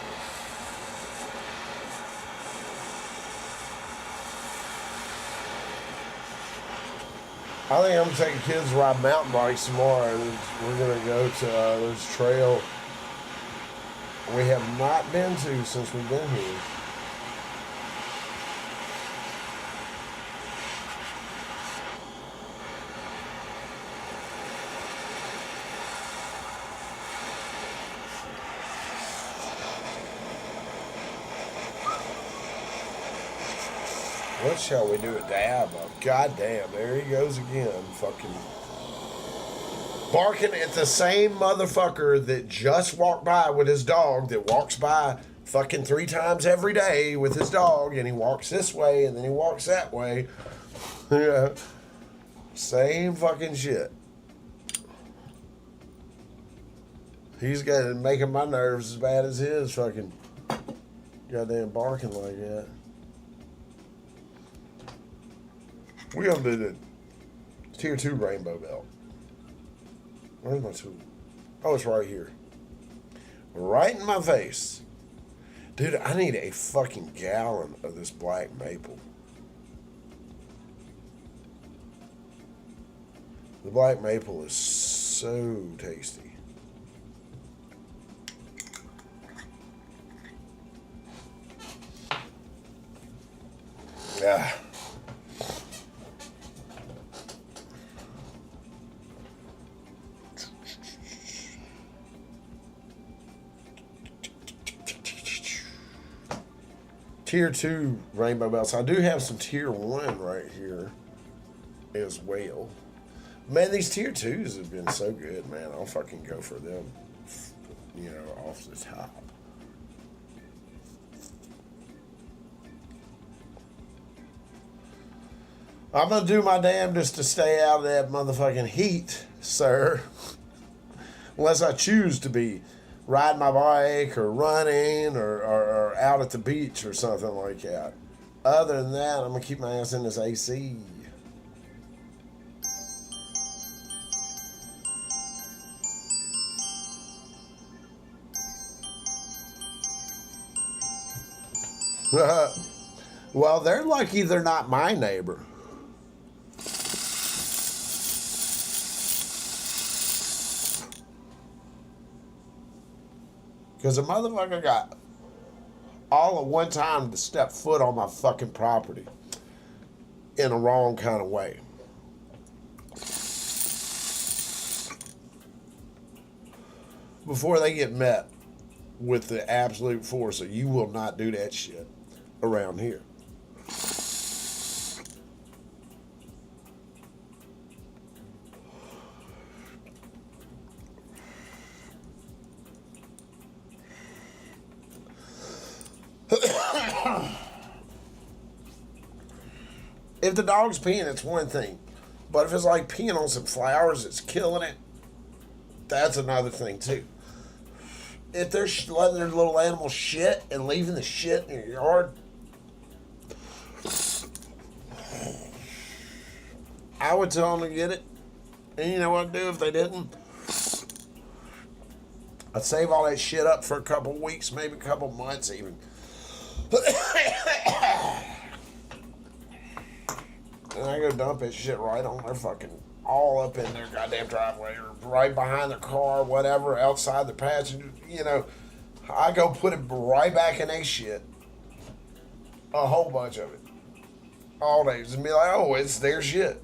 I think I'm taking kids to ride mountain bikes tomorrow. We're going to go to this trail we have not been to since we've been here. What shall we do at Dab? God damn, there he goes again. Fucking barking at the same motherfucker that just walked by with his dog, that walks by fucking 3 times every day with his dog, and he walks this way and then he walks that way. Yeah. Same fucking shit. He's got it making my nerves as bad as his fucking goddamn barking like that. We're gonna do the tier 2 rainbow belt. Where's my tool? Oh, it's right here. Right in my face. Dude, I need a fucking gallon of this black maple. The black maple is so tasty. Yeah. Tier 2 rainbow belts. I do have some tier 1 right here as well. Man, these tier 2s have been so good, man. I'll fucking go for them, you know, off the top. I'm gonna do my damnedest to stay out of that motherfucking heat, sir. Unless I choose to be riding my bike or running or out at the beach or something like that. Other than that, I'm gonna keep my ass in this AC. Well, they're lucky they're not my neighbor. Because a motherfucker got all at one time to step foot on my fucking property in a wrong kind of way. Before they get met with the absolute force of you will not do that shit around here. If the dog's peeing, it's one thing. But if it's like peeing on some flowers, it's killing it, that's another thing too. If they're letting their little animal shit and leaving the shit in your yard, I would tell them to get it. And you know what I'd do if they didn't? I'd save all that shit up for a couple weeks, maybe a couple months even. And I go dump that shit right on their fucking, all up in their goddamn driveway or right behind the car, whatever, outside the passenger. You know, I go put it right back in their shit. A whole bunch of it. All days. And be like, oh, it's their shit.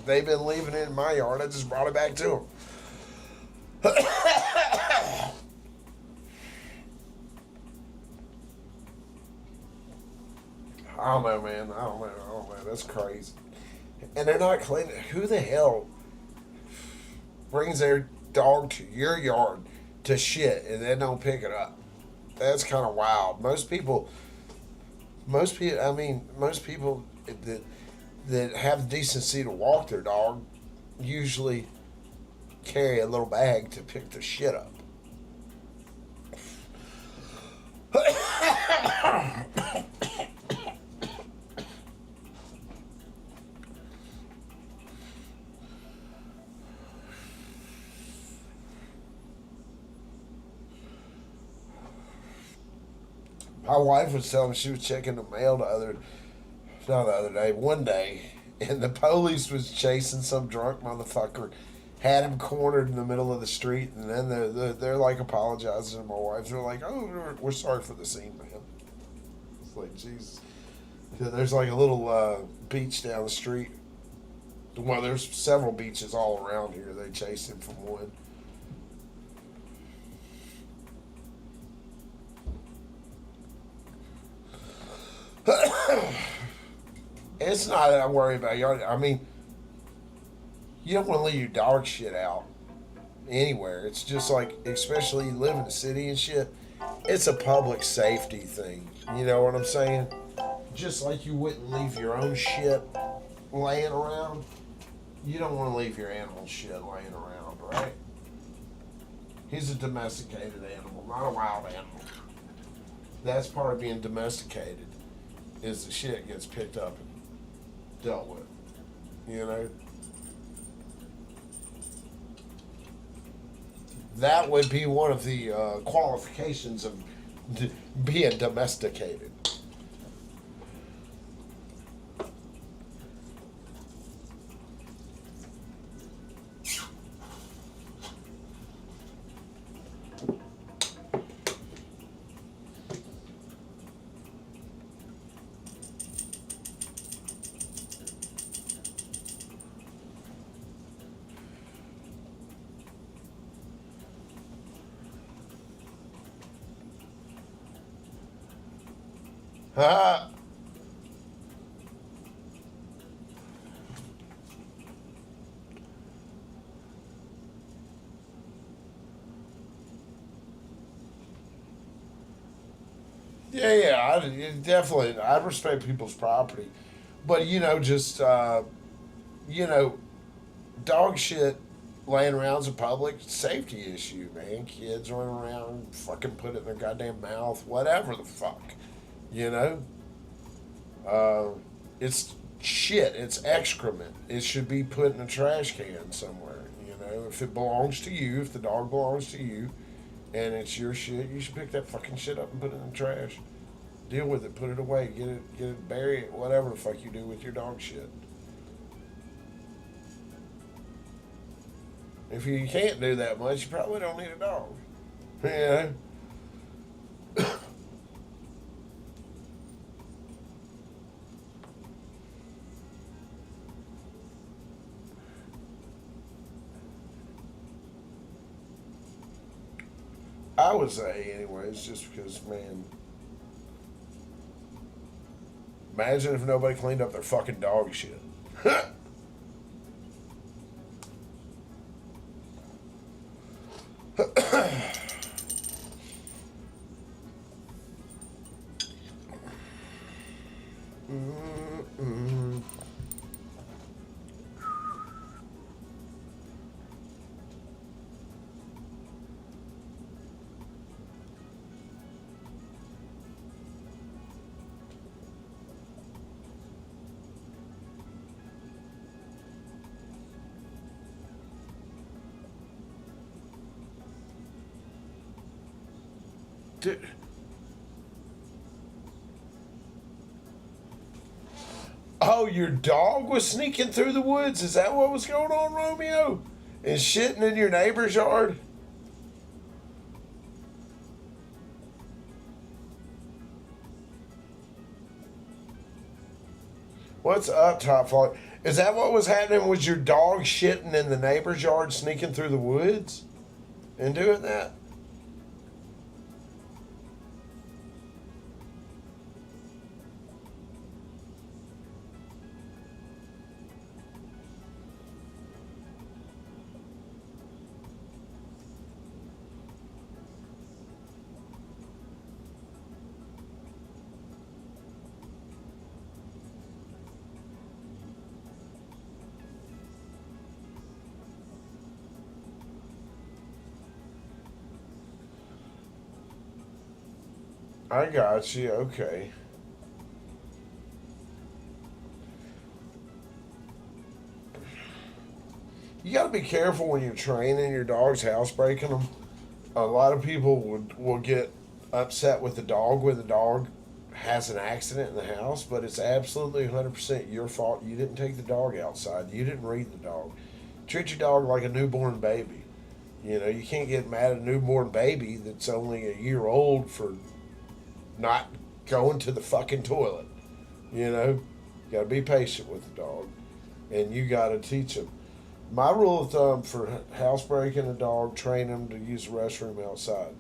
They've been leaving it in my yard. I just brought it back to them. I don't know, man. I don't know. That's crazy. And they're not cleaning. Who the hell brings their dog to your yard to shit and then don't pick it up? That's kind of wild. Most people that have the decency to walk their dog usually carry a little bag to pick the shit up. My wife was telling me she was checking the mail one day, and the police was chasing some drunk motherfucker, had him cornered in the middle of the street, and then they're like apologizing to my wife. They're like, "Oh, we're sorry for the scene, man." It's like, Jesus. There's like a little beach down the street. Well, there's several beaches all around here. They chased him from one. It's not that I worry about yard. I mean, you don't want to leave your dog shit out anywhere. It's just like, especially you live in the city and shit, it's a public safety thing. You know what I'm saying? Just like you wouldn't leave your own shit laying around, you don't want to leave your animal shit laying around, right? He's a domesticated animal, not a wild animal. That's part of being domesticated, is the shit gets picked up and dealt with. You know? That would be one of the qualifications of being domesticated. Ah. Yeah, definitely. I respect people's property, But just you know, dog shit laying around's a public safety issue, man. Kids running around, fucking put it in their goddamn mouth, whatever the fuck, you know. Uh, it's shit. It's excrement. It should be put in a trash can somewhere. If it belongs to you, if the dog belongs to you, and it's your shit, you should pick that fucking shit up and put it in the trash. Deal with it. Put it away. Get it, bury it. Whatever the fuck you do with your dog shit. If you can't do that much, you probably don't need a dog. Yeah. I would say, anyways, just because, man, imagine if nobody cleaned up their fucking dog shit. Mm-mm. Dude. Oh, your dog was sneaking through the woods? Is that what was going on, Romeo? And shitting in your neighbor's yard? What's up, Top Flight? Is that what was happening? Was your dog shitting in the neighbor's yard, sneaking through the woods and doing that? I got you. Okay. You got to be careful when you're training your dogs, housebreaking them. A lot of people will get upset with the dog when the dog has an accident in the house, but it's absolutely 100% your fault. You didn't take the dog outside. You didn't read the dog. Treat your dog like a newborn baby. You can't get mad at a newborn baby that's only a year old for not going to the fucking toilet. You got to be patient with the dog, and you got to teach them. My rule of thumb for housebreaking a dog, train them to use the restroom outside.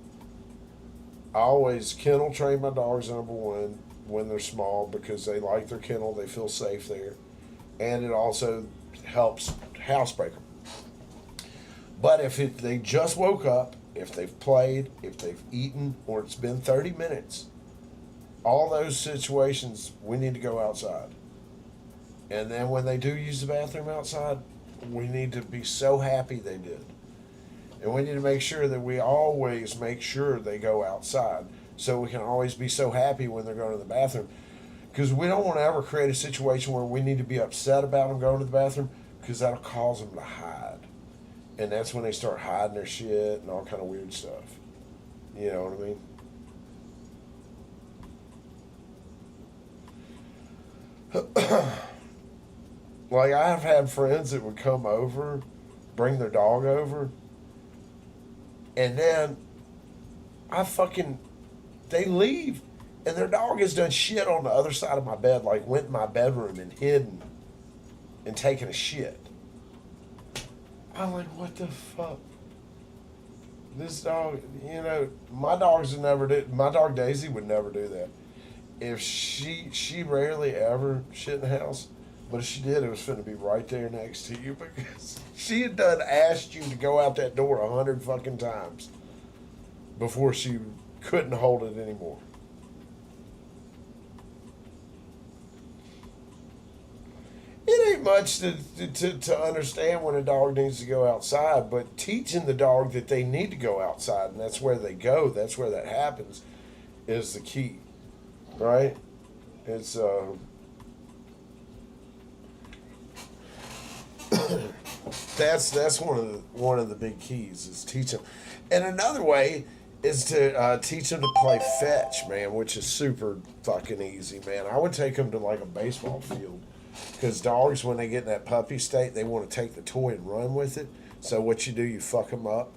I always kennel train my dogs, number one, when they're small because they like their kennel, they feel safe there, and it also helps housebreak them. But if they just woke up, if they've played, if they've eaten, or it's been 30 minutes, all those situations, we need to go outside. And then when they do use the bathroom outside, we need to be so happy they did. And we need to make sure that we always make sure they go outside so we can always be so happy when they're going to the bathroom. Because we don't want to ever create a situation where we need to be upset about them going to the bathroom because that'll cause them to hide. And that's when they start hiding their shit and all kind of weird stuff. You know what I mean? Like, I've had friends that would come over, bring their dog over, and then they leave, and their dog has done shit on the other side of my bed, like went in my bedroom and hidden and taken a shit. I'm like, what the fuck? This dog, my dogs would never do. My dog Daisy would never do that. If she rarely ever shit in the house, but if she did, it was finna be right there next to you because she had done asked you to go out that door 100 fucking times before she couldn't hold it anymore. much to understand when a dog needs to go outside, but teaching the dog that they need to go outside and that's where they go, that's where that happens, is the key, right? It's that's one of the big keys is teach them, and another way is to teach them to play fetch, man, which is super fucking easy, man. I would take them to like a baseball field because dogs, when they get in that puppy state, they want to take the toy and run with it. So what you do, you fuck them up.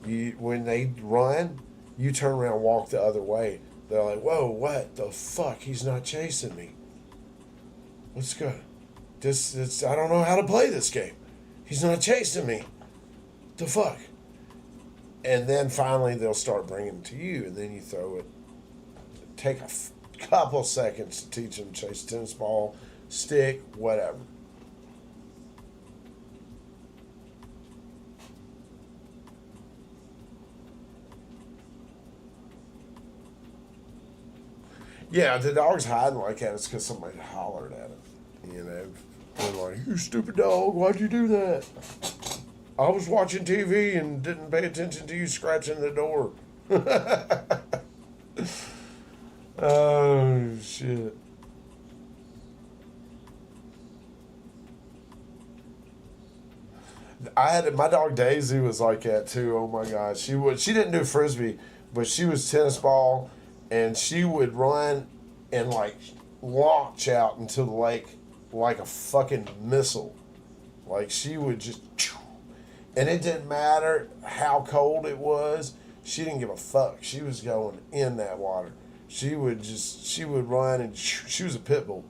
You when they run, you turn around and walk the other way. They're like, whoa, what the fuck? He's not chasing me. What's good? This I don't know how to play this game. He's not chasing me. The fuck? And then finally they'll start bringing it to you, and then you throw it. Take a couple seconds to teach them to chase a tennis ball, stick, whatever. Yeah, the dog's hiding like that. It's because somebody hollered at him. You know, they're like, "You stupid dog! Why'd you do that?" I was watching TV and didn't pay attention to you scratching the door. Oh shit! I had my dog Daisy was like that too. Oh my god, she didn't do frisbee, but she was tennis ball, and she would run and like launch out into the lake like a fucking missile. Like she would just, and it didn't matter how cold it was. She didn't give a fuck. She was going in that water. She would run and she was a pit bull.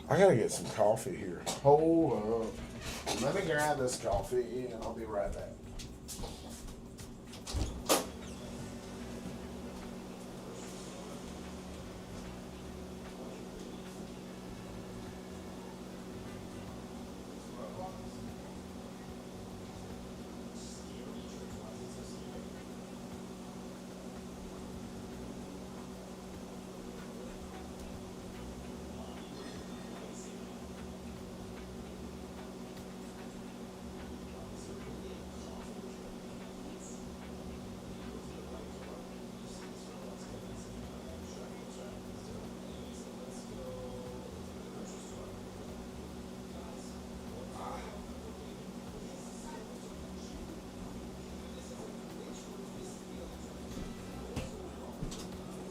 I gotta get some coffee here. Hold up. Let me grab this coffee and I'll be right back.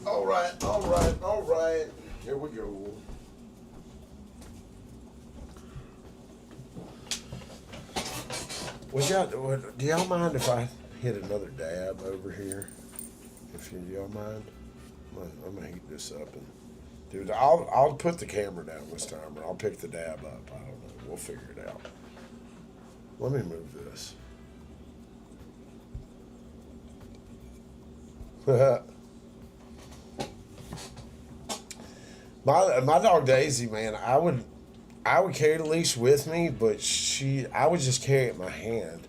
All right, all right, all right. Here we go. Do y'all mind if I hit another dab over here? If y'all mind, I'm gonna heat this up and, dude, I'll put the camera down this time, or I'll pick the dab up. I don't know. We'll figure it out. Let me move this. My dog Daisy, man, I would carry the leash with me, but I would just carry it in my hand.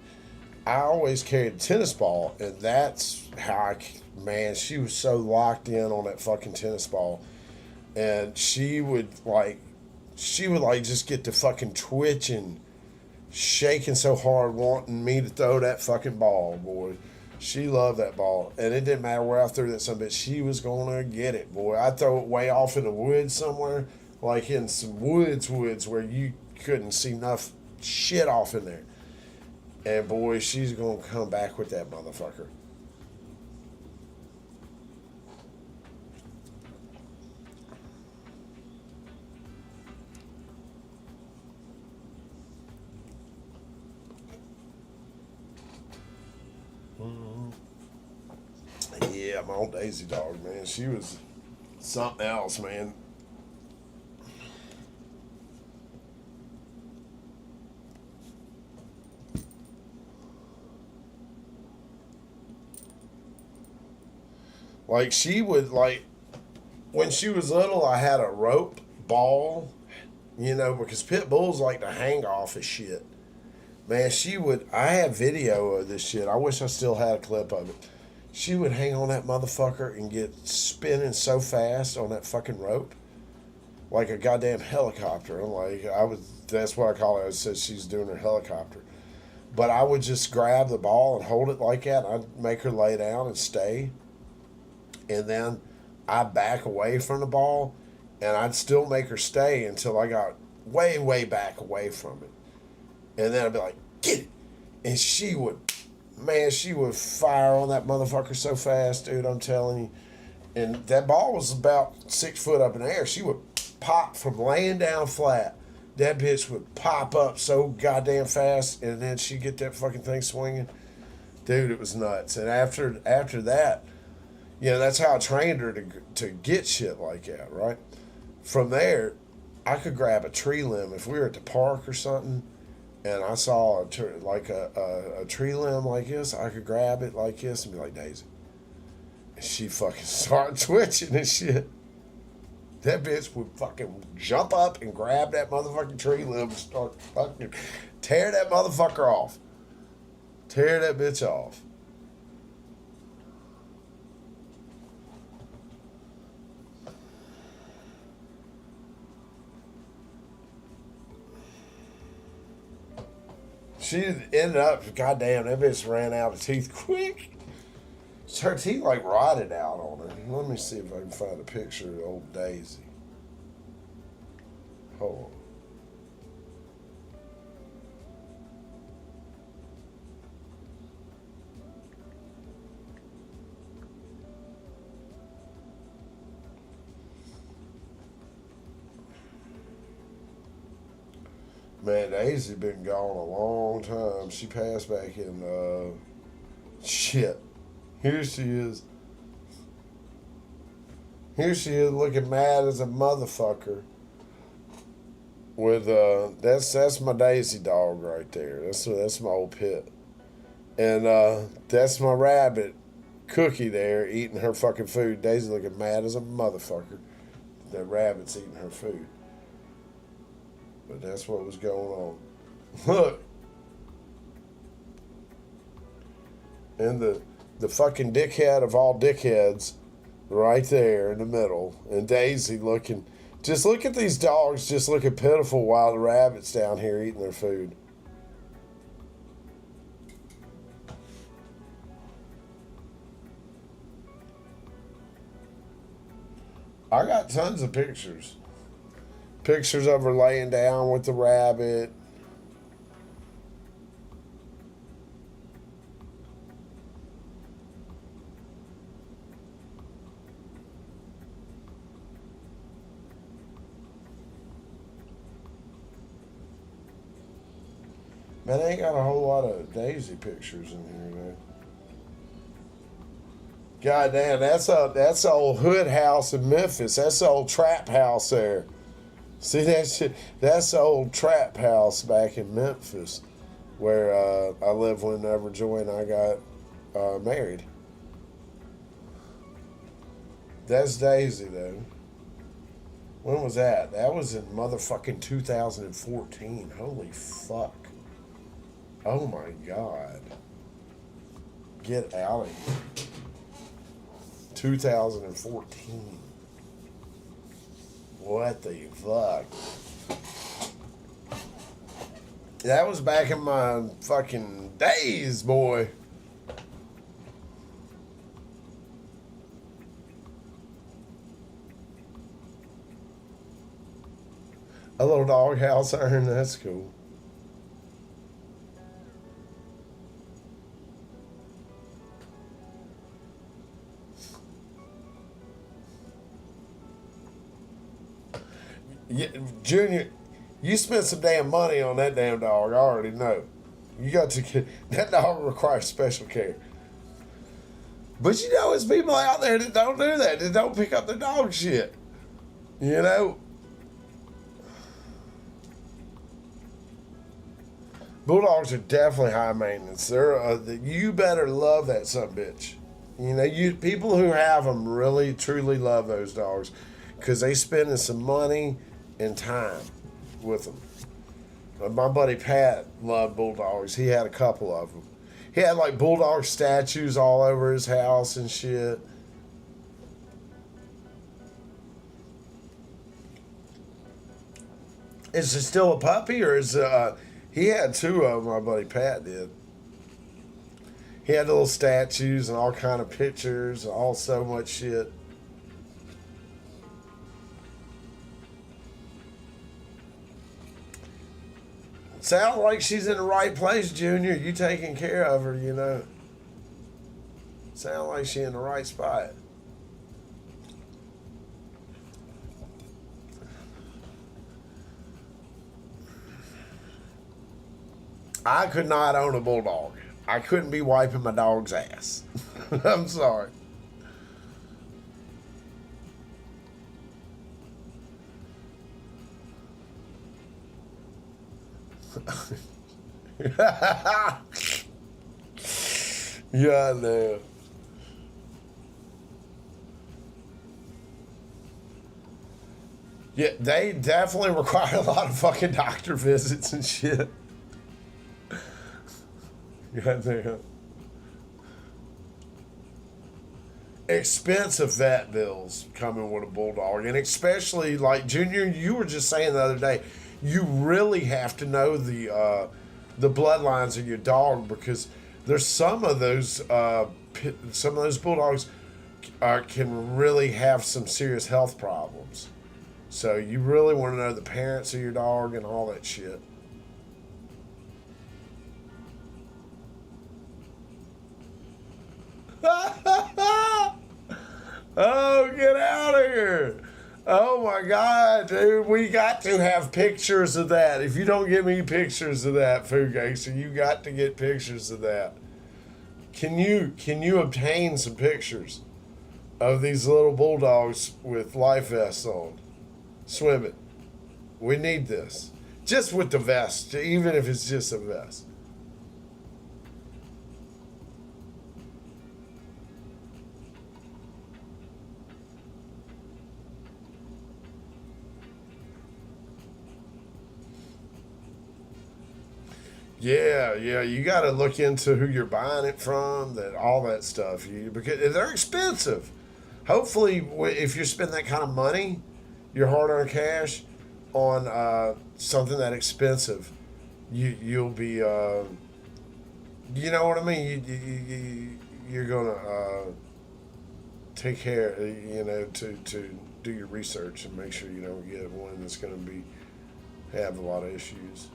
I always carried a tennis ball, and that's how man, she was so locked in on that fucking tennis ball, and she would like just get to fucking twitching, shaking so hard, wanting me to throw that fucking ball, boy. She loved that ball, and it didn't matter where I threw that some bitch. She was gonna get it, boy. I'd throw it way off in the woods somewhere, like in some woods where you couldn't see enough shit off in there. And boy, she's gonna come back with that motherfucker. Yeah, my old Daisy dog, man. She was something else, man. Like she would like when she was little, I had a rope ball, You know, because pit bulls like to hang off of shit. Man, she would. I have video of this shit. I wish I still had a clip of it. She would hang on that motherfucker and get spinning so fast on that fucking rope, like a goddamn helicopter. I'm like, I was. That's what I call it. I said she's doing her helicopter. But I would just grab the ball and hold it like that. I'd make her lay down and stay, and then I'd back away from the ball, and I'd still make her stay until I got way, way back away from it. And then I'd be like, get it. And she would, man, she would fire on that motherfucker so fast, dude, I'm telling you. And that ball was about 6 foot up in the air. She would pop from laying down flat. That bitch would pop up so goddamn fast, and then she'd get that fucking thing swinging. Dude, it was nuts. And after that, you know, that's how I trained her to get shit like that, right? From there, I could grab a tree limb. If we were at the park or something, and I saw a tree limb like this, I could grab it like this and be like, Daisy. And she fucking started twitching and shit. That bitch would fucking jump up and grab that motherfucking tree limb and start fucking tear that motherfucker off. Tear that bitch off. She ended up, goddamn, that bitch ran out of teeth quick. Her teeth like rotted out on her. Let me see if I can find a picture of old Daisy. Hold on. Man, Daisy been gone a long time. She passed back in, shit. Here she is. Here she is looking mad as a motherfucker. With that's my Daisy dog right there. That's my old pit. And that's my rabbit Cookie there eating her fucking food. Daisy looking mad as a motherfucker. That rabbit's eating her food. But that's what was going on. Look. And the fucking dickhead of all dickheads right there in the middle. And Daisy looking. Just look at these dogs just looking pitiful while the rabbit's down here eating their food. I got tons of pictures. Pictures of her laying down with the rabbit. Man, I ain't got a whole lot of Daisy pictures in here, man. God damn, that's a old hood house in Memphis. That's the old trap house there. See that shit? That's the old trap house back in Memphis, where I lived whenever Joy and I got married. That's Daisy though. When was that? That was in motherfucking 2014. Holy fuck. Oh my god. Get out of here. 2014. What the fuck? That was back in my fucking days, boy. A little doghouse urn, that's cool. Yeah, Junior, you spent some damn money on that damn dog. I already know. You got to get that dog requires special care. But you know, there's people out there that don't do that. That don't pick up their dog shit. You know. Bulldogs are definitely high maintenance. They're you better love that son of a bitch. You know, you people who have them really truly love those dogs because they spending some money and time. with them. My buddy Pat loved bulldogs. He had a couple of them. He had like bulldog statues all over his house and shit. Is it still a puppy, or is he had two of them? My buddy Pat did. He had little statues and all kind of pictures, all so much shit. Sounds like she's in the right place, Junior. You taking care of her, you know. Sounds like she in the right spot. I could not own a bulldog. I couldn't be wiping my dog's ass. I'm sorry. Yeah, I know. Yeah, they definitely require a lot of fucking doctor visits and shit. Goddamn. Expensive vet bills coming with a bulldog, and especially like Junior, you were just saying the other day, you really have to know the bloodlines of your dog, because there's some of those bulldogs can really have some serious health problems. So you really want to know the parents of your dog and all that shit. Oh, get out of here. Oh my God, dude. We got to have pictures of that. If you don't get me pictures of that, Food Gangster, you got to get pictures of that. Can you obtain some pictures of these little bulldogs with life vests on? Swimming. We need this. Just with the vest, even if it's just a vest. Yeah, yeah, you got to look into who you're buying it from, that all that stuff. Because they're expensive. Hopefully, if you spend that kind of money, your hard-earned cash, on something that expensive, you'll be, you know what I mean. You're gonna take care, to do your research and make sure you don't get one that's gonna have a lot of issues.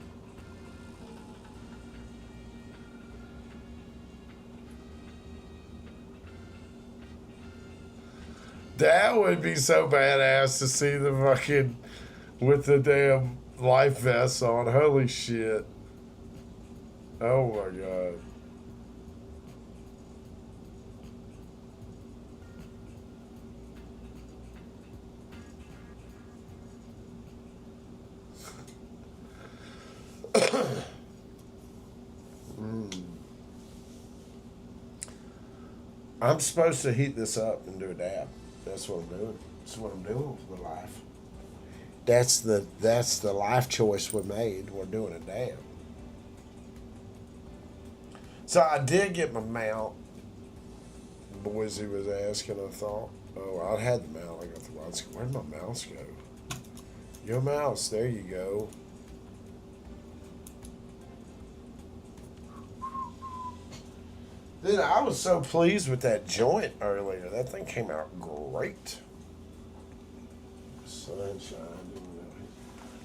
That would be so badass to see the fucking with the damn life vests on. Holy shit. Oh my god. I'm supposed to heat this up and do a dab. That's what I'm doing. That's what I'm doing with my life. That's the life choice we made. We're doing a dab. So I did get my mount. Boise was asking, I thought. Oh, I had the mount. I got the mouse. Where'd my mouse go? Your mouse. There you go. Dude, I was so pleased with that joint earlier. That thing came out great. Sunshine.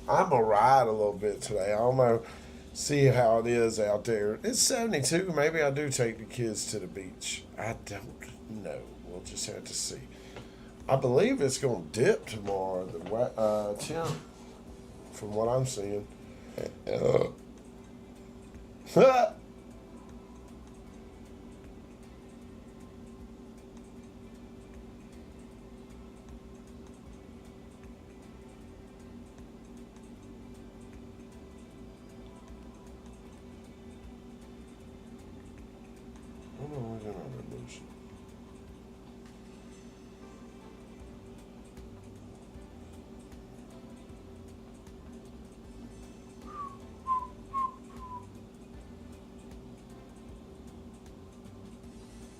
I'm gonna ride a little bit today. I don't know. See how it is out there. It's 72. Maybe I do take the kids to the beach. I don't know. We'll just have to see. I believe it's gonna dip tomorrow. The temp, from what I'm seeing.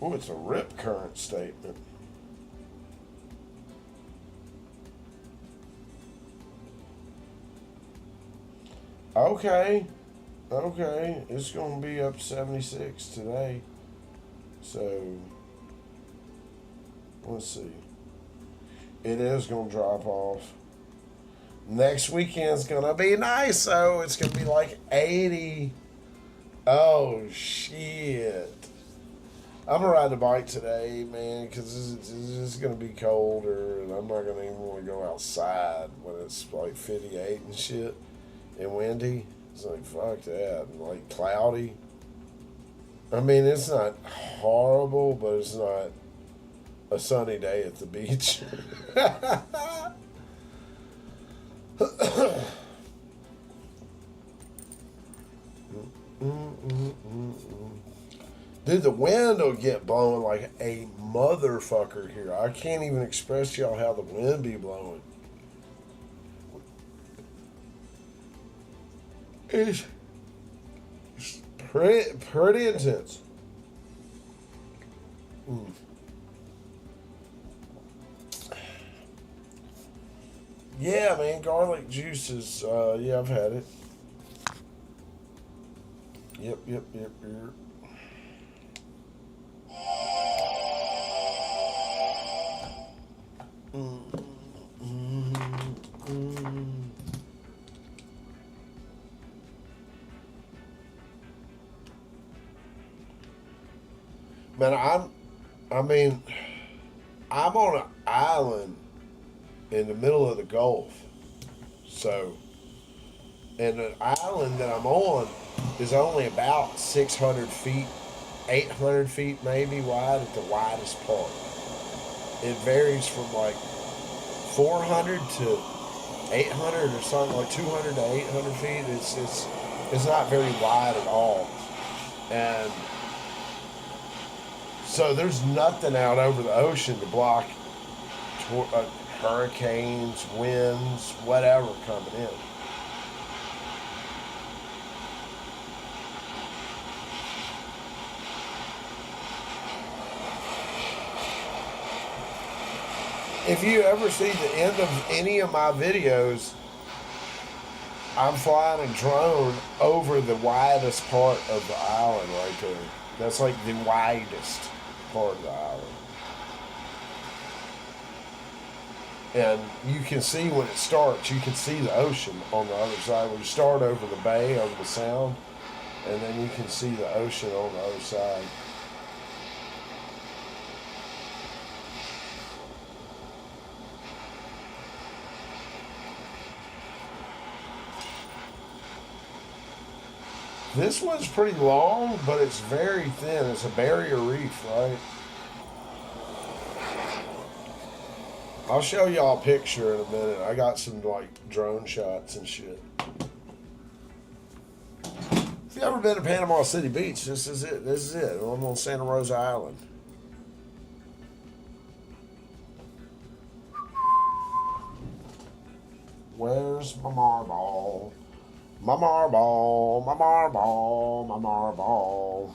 Oh, it's a rip current statement. Okay. Okay. It's going to be up 76 today. So, let's see. It is going to drop off. Next weekend's going to be nice, so it's going to be like 80. Oh, shit. I'm going to ride the bike today, man, because it's going to be colder, and I'm not going to even want to go outside when it's like 58 and shit and windy. It's like, fuck that. And like cloudy. I mean, it's not horrible, but it's not a sunny day at the beach. Dude, the wind will get blowing like a motherfucker here. I can't even express to y'all how the wind be blowing. It's pretty intense. Yeah, man, garlic juice is, yeah, I've had it. Yep. Man, I'm on an island in the middle of the Gulf. So, and the island that I'm on is only about 600 feet, 800 feet maybe wide at the widest part. It varies from like 400 to 800 or something, like 200 to 800 feet. It's not very wide at all. And so there's nothing out over the ocean to block hurricanes, winds, whatever coming in. If you ever see the end of any of my videos, I'm flying a drone over the widest part of the island right there. That's like the widest part of the island. And you can see when it starts, you can see the ocean on the other side. When you start over the bay, over the sound, and then you can see the ocean on the other side. This one's pretty long, but it's very thin. It's a barrier reef, right? I'll show y'all a picture in a minute. I got some like drone shots and shit. If you ever been to Panama City Beach, this is it. This is it. I'm on Santa Rosa Island. Where's my marble? My marble, my marble, my marble.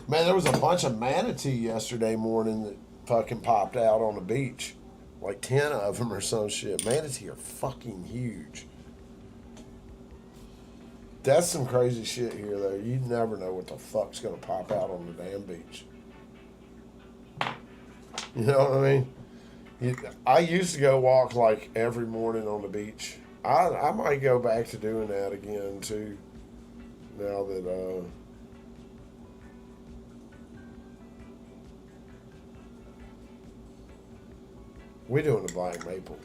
Man, there was a bunch of manatee yesterday morning that fucking popped out on the beach. Like 10 of them or some shit. Manatee are fucking huge. That's some crazy shit here, though. You never know what the fuck's gonna pop out on the damn beach. You know what I mean? I used to go walk like every morning on the beach. I might go back to doing that again too. Now that we're doing the Black Maple.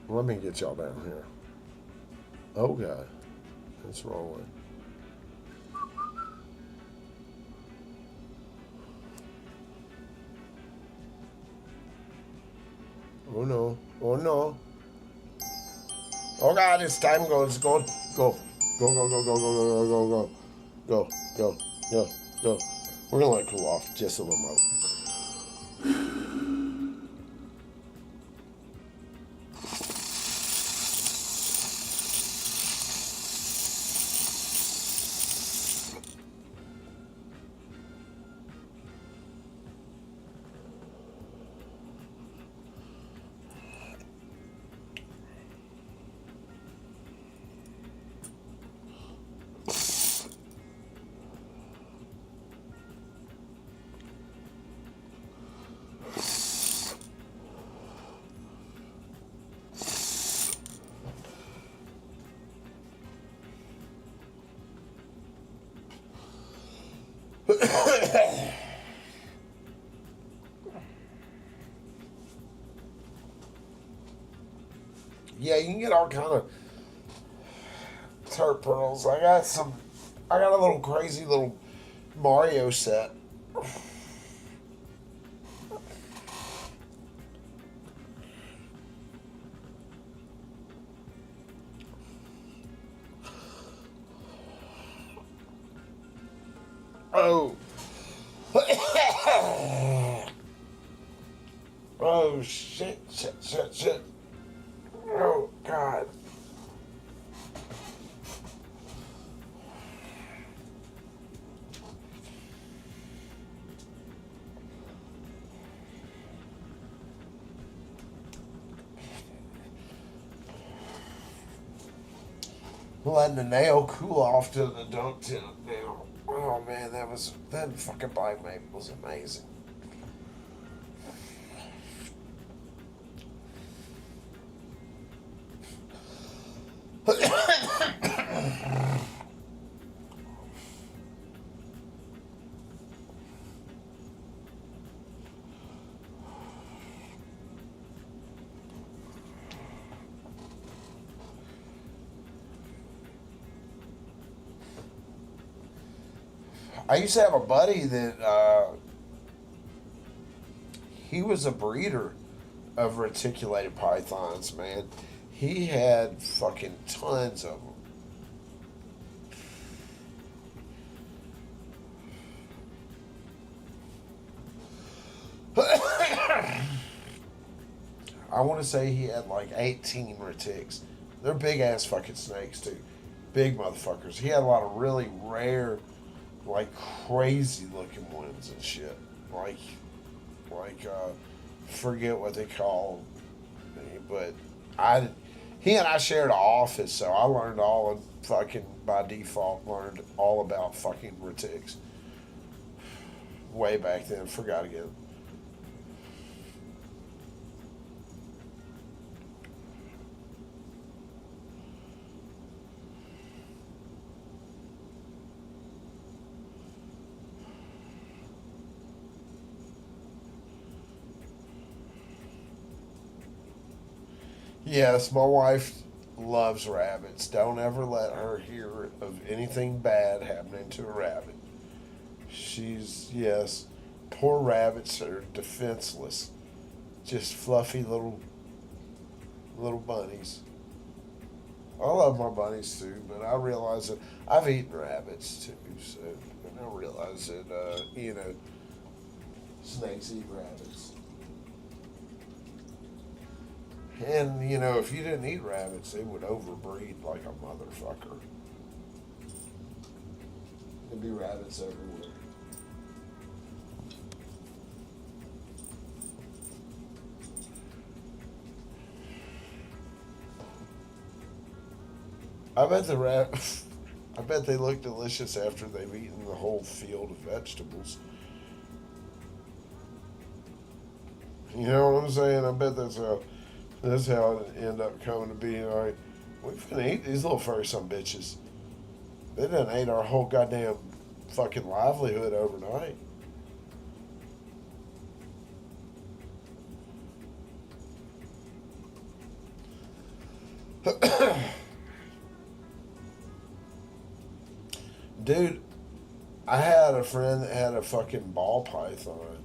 Let me get y'all down here. Okay. That's rolling. Oh no. Oh no. Oh God, it's time to go. It's going. Go. Go, go, go, go, go, go, go, go, go. Go, go, go, go. We're gonna let it cool off just a little more. Yeah, you can get all kind of turp pearls. I got a little crazy little Mario set. Oh. Oh, shit, shit, shit, shit. Oh, God. Letting the nail cool off to the dunk tip now. Oh, man, that fucking bike mate was amazing. I used to have a buddy that he was a breeder of reticulated pythons, man. He had fucking tons of them. I want to say he had like 18 retics. They're big ass fucking snakes too. Big motherfuckers. He had a lot of really rare, like crazy looking ones and shit. Like forget what they call me, but I he and I shared an office, so I learned all of fucking by default learned all about fucking retics way back then. Forgot again. Yes, my wife loves rabbits. Don't ever let her hear of anything bad happening to a rabbit. Yes, poor rabbits are defenseless. Just fluffy little bunnies. I love my bunnies too, but I realize that I've eaten rabbits too, so and I realize that snakes eat rabbits. And if you didn't eat rabbits, they would overbreed like a motherfucker. There'd be rabbits everywhere. I bet the rat. I bet they look delicious after they've eaten the whole field of vegetables. You know what I'm saying? I bet that's how it end up coming to be. Like, we finna eat these little furry some bitches. They done ate our whole goddamn fucking livelihood overnight. Dude, I had a friend that had a fucking ball python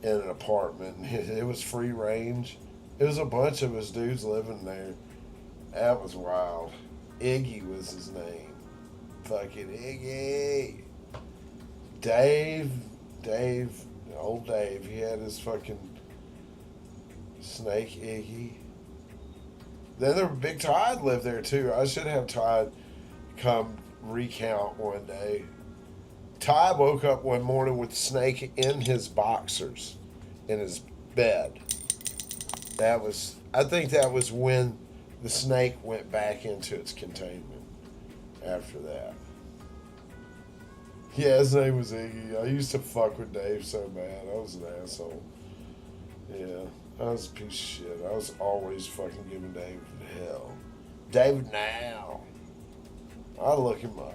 in an apartment. It was free range. It was a bunch of us dudes living there. That was wild. Iggy was his name. Fucking Iggy. Dave, Dave, old Dave, he had his fucking snake Iggy. Then there Big Todd lived there too. I should have Todd come recount one day. Todd woke up one morning with Snake in his boxers, in his bed. I think that was when the snake went back into its containment after that. Yeah, his name was Iggy. I used to fuck with Dave so bad. I was an asshole. Yeah, I was a piece of shit. I was always fucking giving Dave hell. David now. I look at my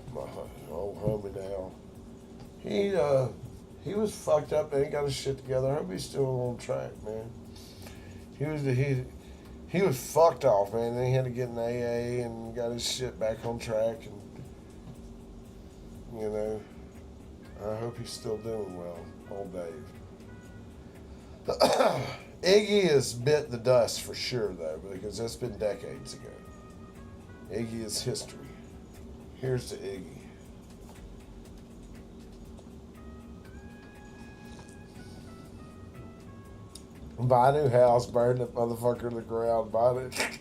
old homie now. He was fucked up and he got his shit together. I hope he's still on track, man. He was fucked off, man. Then he had to get an AA and got his shit back on track, and I hope he's still doing well, old Dave. Iggy has bit the dust for sure, though, because that's been decades ago. Iggy is history. Here's to Iggy. Buy a new house, burn that motherfucker to the ground, buy it.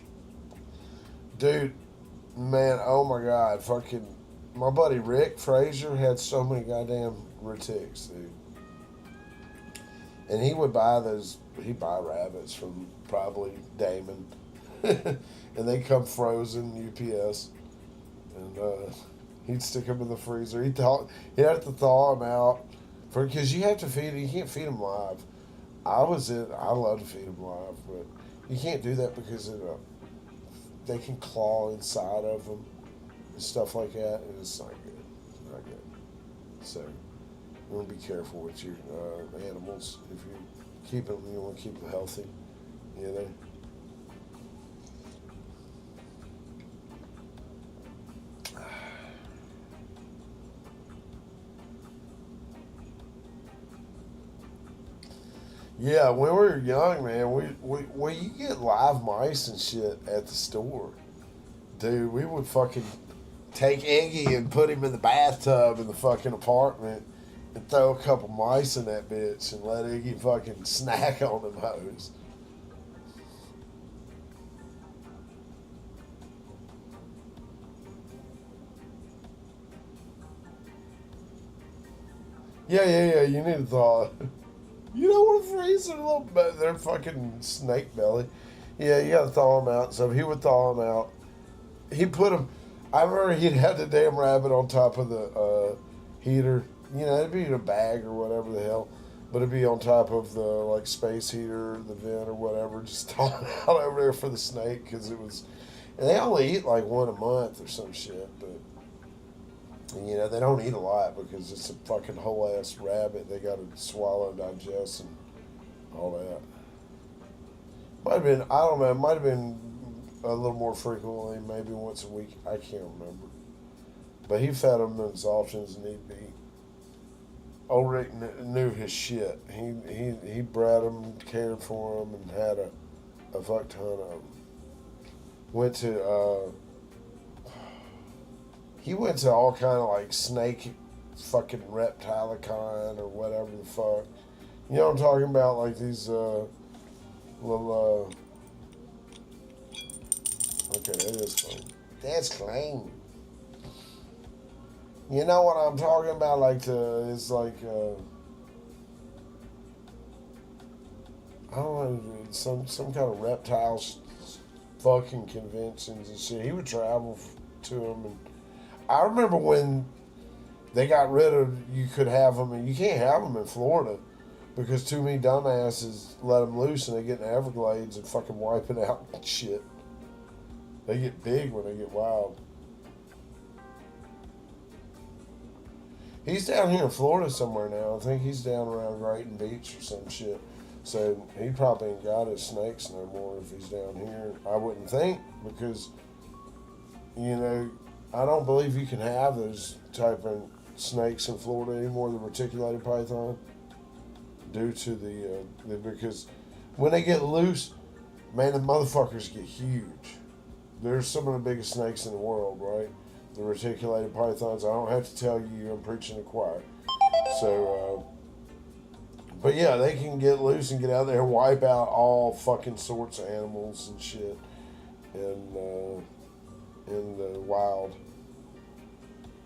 Dude, man, oh my God, fucking, my buddy Rick Frazier had so many goddamn retics, dude. And he'd buy rabbits from probably Damon. And they come frozen UPS. And he'd stick them in the freezer. He'd have to thaw them out. Because you have to feed them, you can't feed them live. I love to feed them live, but you can't do that because they can claw inside of them and stuff like that, and it's not good. It's not good. So you want to be careful with your animals. If you keep them, you want to keep them healthy. You know. Yeah, when we were young, man, we you get live mice and shit at the store. Dude, we would fucking take Iggy and put him in the bathtub in the fucking apartment and throw a couple mice in that bitch and let Iggy fucking snack on them hoes. Yeah, you need to thaw it. You don't want to freeze their little, their fucking snake belly. Yeah, you gotta thaw them out. So he would thaw them out. He put them. I remember he'd have the damn rabbit on top of the heater. You know, it'd be in a bag or whatever the hell, but it'd be on top of the like space heater, the vent or whatever, just thawing out over there for the snake because it was. And they only eat like one a month or some shit, but. You know, they don't eat a lot because it's a fucking whole ass rabbit. They got to swallow and digest and all that. Might have been, I don't know, it might have been a little more frequently, maybe once a week. I can't remember. But he fed them those options and he'd be. Old Rick knew his shit. He bred them, cared for them, and had a fuck ton of them. Went to, he went to all kind of like snake fucking reptilicon or whatever the fuck. You know what I'm talking about? Like these little okay, that is clean. That's clean. You know what I'm talking about? Like it's like I don't know, some kind of reptiles fucking conventions and shit. He would travel to them and I remember when they got rid of, you could have them, and you can't have them in Florida because too many dumbasses let them loose and they get in the Everglades and fucking wipe it out and shit. They get big when they get wild. He's down here in Florida somewhere now. I think he's down around Grayton Beach or some shit. So he probably ain't got his snakes no more if he's down here. I wouldn't think because, you know, I don't believe you can have those type of snakes in Florida anymore, the reticulated python, due to the because when they get loose, man, the motherfuckers get huge. They're some of the biggest snakes in the world, right? The reticulated pythons. I don't have to tell you, I'm preaching to the choir. So, but yeah, they can get loose and get out there and wipe out all fucking sorts of animals and shit in the wild.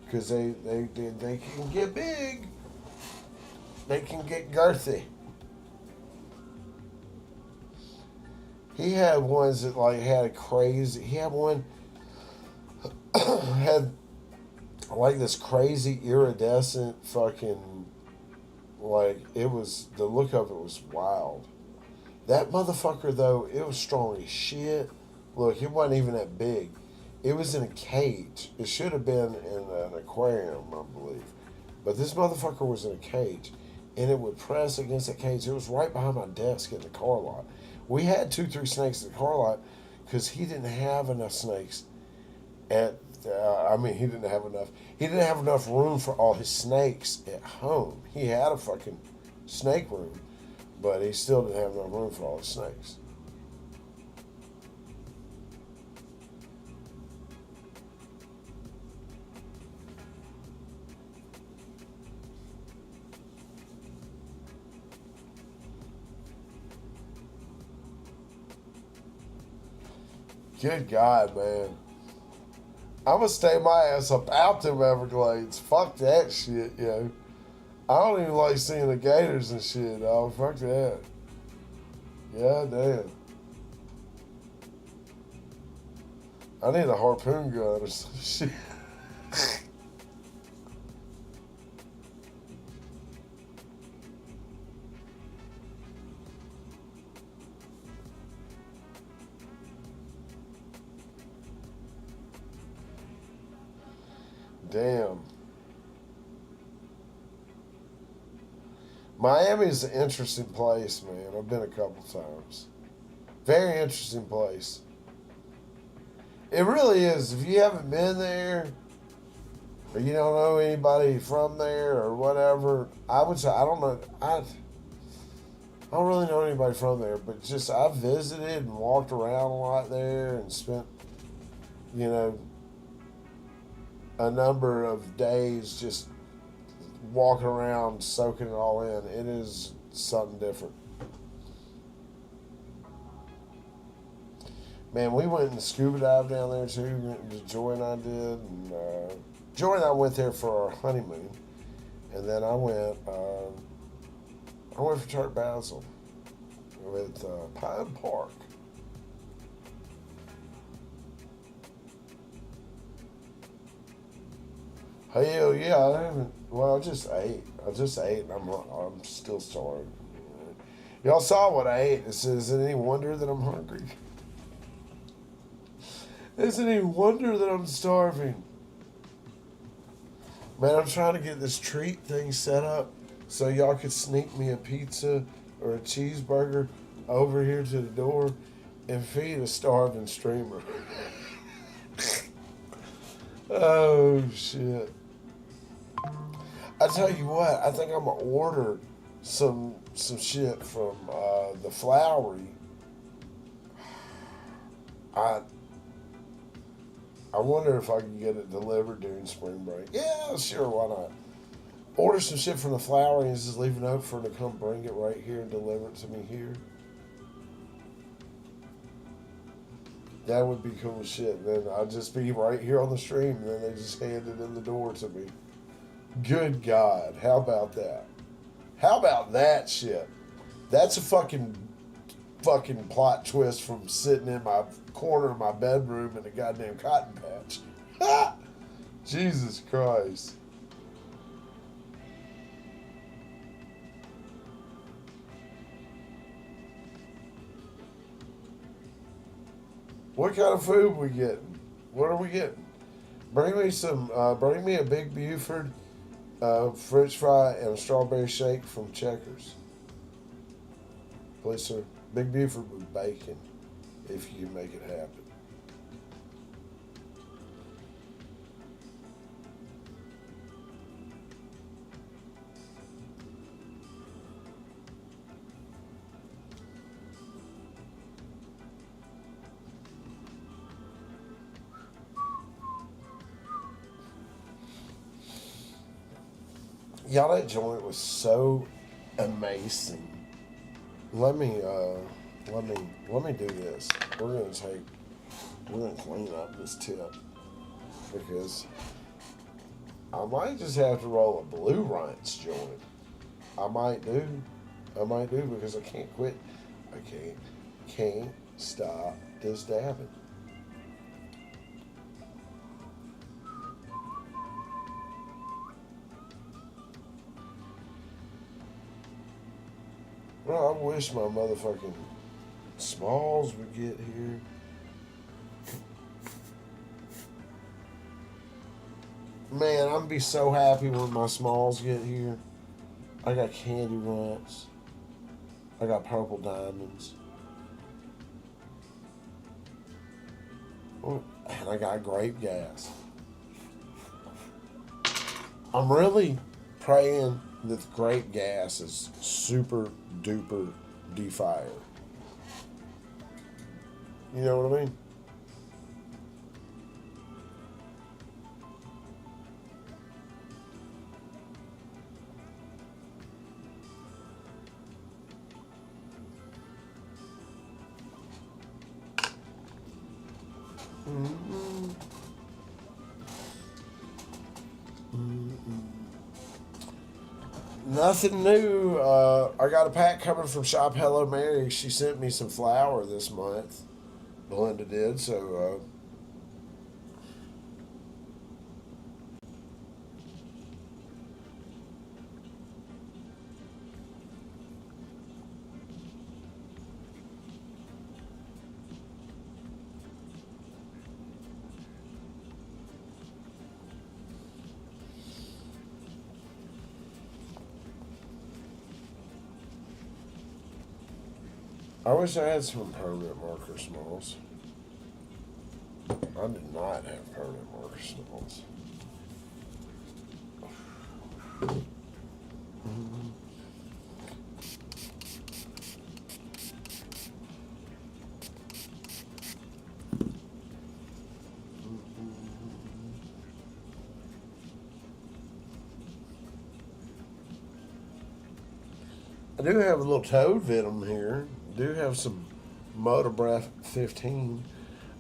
Because they can get big. They can get girthy. He had ones that like had a crazy. He had one had like this crazy iridescent fucking, like, it was, the look of it was wild. That motherfucker though, it was strong as shit. Look, it wasn't even that big. It was in a cage. It should have been in an aquarium, I believe. But this motherfucker was in a cage, and it would press against that cage. It was right behind my desk in the car lot. We had 2-3 snakes in the car lot because he didn't have enough snakes at. He didn't have enough. He didn't have enough room for all his snakes at home. He had a fucking snake room, but he still didn't have enough room for all his snakes. Good God, man. I'm gonna stay my ass up out them Everglades. Fuck that shit, yo. I don't even like seeing the gators and shit, dog. Fuck that. Yeah, damn. I need a harpoon gun or some shit. Damn. Miami's an interesting place, man. I've been a couple times. Very interesting place. It really is. If you haven't been there, or you don't know anybody from there or whatever, I would say, I don't know. I don't really know anybody from there, but just I visited and walked around a lot there and spent, you know, a number of days just walking around, soaking it all in. It is something different. Man, we went and scuba dived down there too. Joy and I did, and Joy and I went there for our honeymoon, and then I went for Turk Basel with Pine Park. Hell yeah, I haven't. Well, I just ate. And I'm still starving. Y'all saw what I ate. Is it any wonder that I'm hungry? Is it any wonder that I'm starving? Man, I'm trying to get this treat thing set up so y'all could sneak me a pizza or a cheeseburger over here to the door and feed a starving streamer. Oh, shit. I tell you what, I think I'm gonna order some shit from the Flowery. I wonder if I can get it delivered during spring break. Yeah, sure, why not? Order some shit from the Flowery and just leave a note for her to come bring it right here and deliver it to me here. That would be cool as shit. Then I'll just be right here on the stream, and then they just hand it in the door to me. Good God, how about that? How about that shit? That's a fucking plot twist from sitting in my corner of my bedroom in a goddamn cotton patch. Ha! Jesus Christ. What kind of food we getting? What are we getting? Bring me a Big Buford, French fry, and a strawberry shake from Checkers. Please, sir. Big Buford with bacon, if you can make it happen. Y'all, that joint was so amazing. Let me do this. We're gonna clean up this tip because I might just have to roll a blue rinse joint. I might do because I can't quit. I can't stop this dabbing. Well, I wish my motherfucking Smalls would get here. Man, I'm gonna be so happy when my Smalls get here. I got candy runts. I got purple diamonds. Oh, and I got grape gas. I'm really praying that the grape gas is super duper defire. You know what I mean? Mm-hmm. Mm-hmm. Nothing new. I got a pack coming from Shop Hello Mary. She sent me some flour this month. Belinda did, so I wish I had some permanent marker Smalls. I did not have permanent marker Smalls. I do have a little toad venom here. Do have some Motor Breath 15.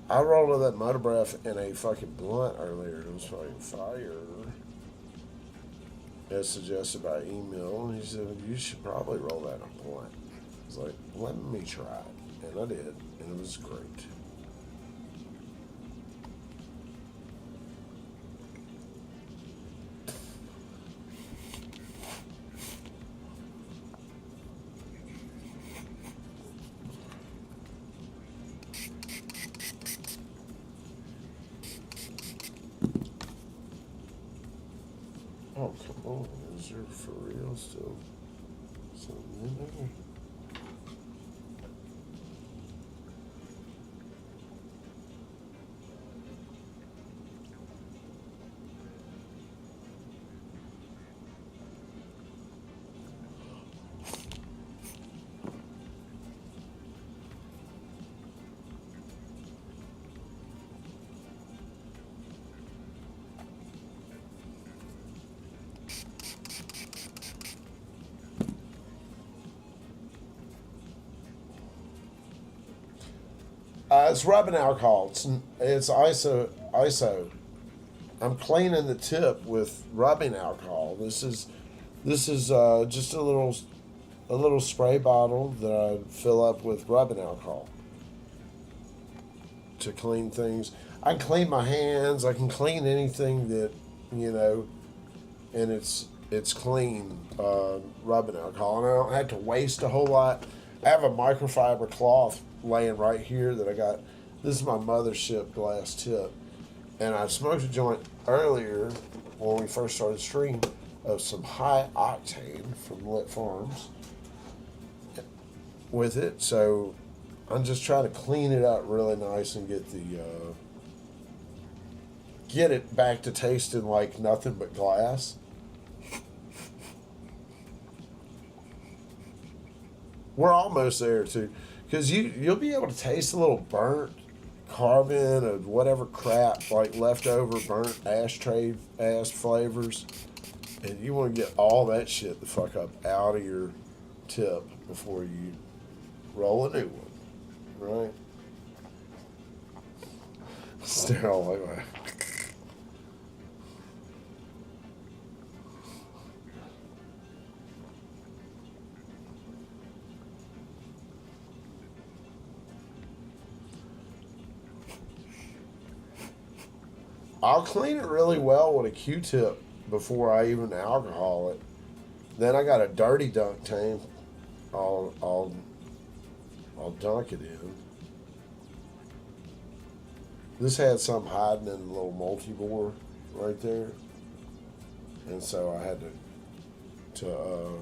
I rolled up that Motor Breath in a fucking blunt earlier. It was fucking fire. As suggested by email. And he said, you should probably roll that in a blunt. I was like, let me try it. And I did. And it was great. Oh, come on. Is there for real still something in there? It's rubbing alcohol. It's ISO. I'm cleaning the tip with rubbing alcohol. This is just a little spray bottle that I fill up with rubbing alcohol to clean things. I can clean my hands. I can clean anything that you know, and it's clean rubbing alcohol, and I don't have to waste a whole lot. I have a microfiber cloth laying right here that I got. This is my mothership glass tip, and I smoked a joint earlier when we first started streaming of some high octane from Lit Farms with it. So I'm just trying to clean it up really nice and get it back to tasting like nothing but glass. We're almost there too, because you'll be able to taste a little burnt carbon or whatever crap like leftover burnt ashtray ass flavors, And you want to get all that shit the fuck up out of your tip before you roll a new one, right? Stare all the way. I'll clean it really well with a Q-tip before I even alcohol it. Then I got a dirty dunk tank. I'll dunk it in. This had some hiding in the little multi-bore right there, and so I had to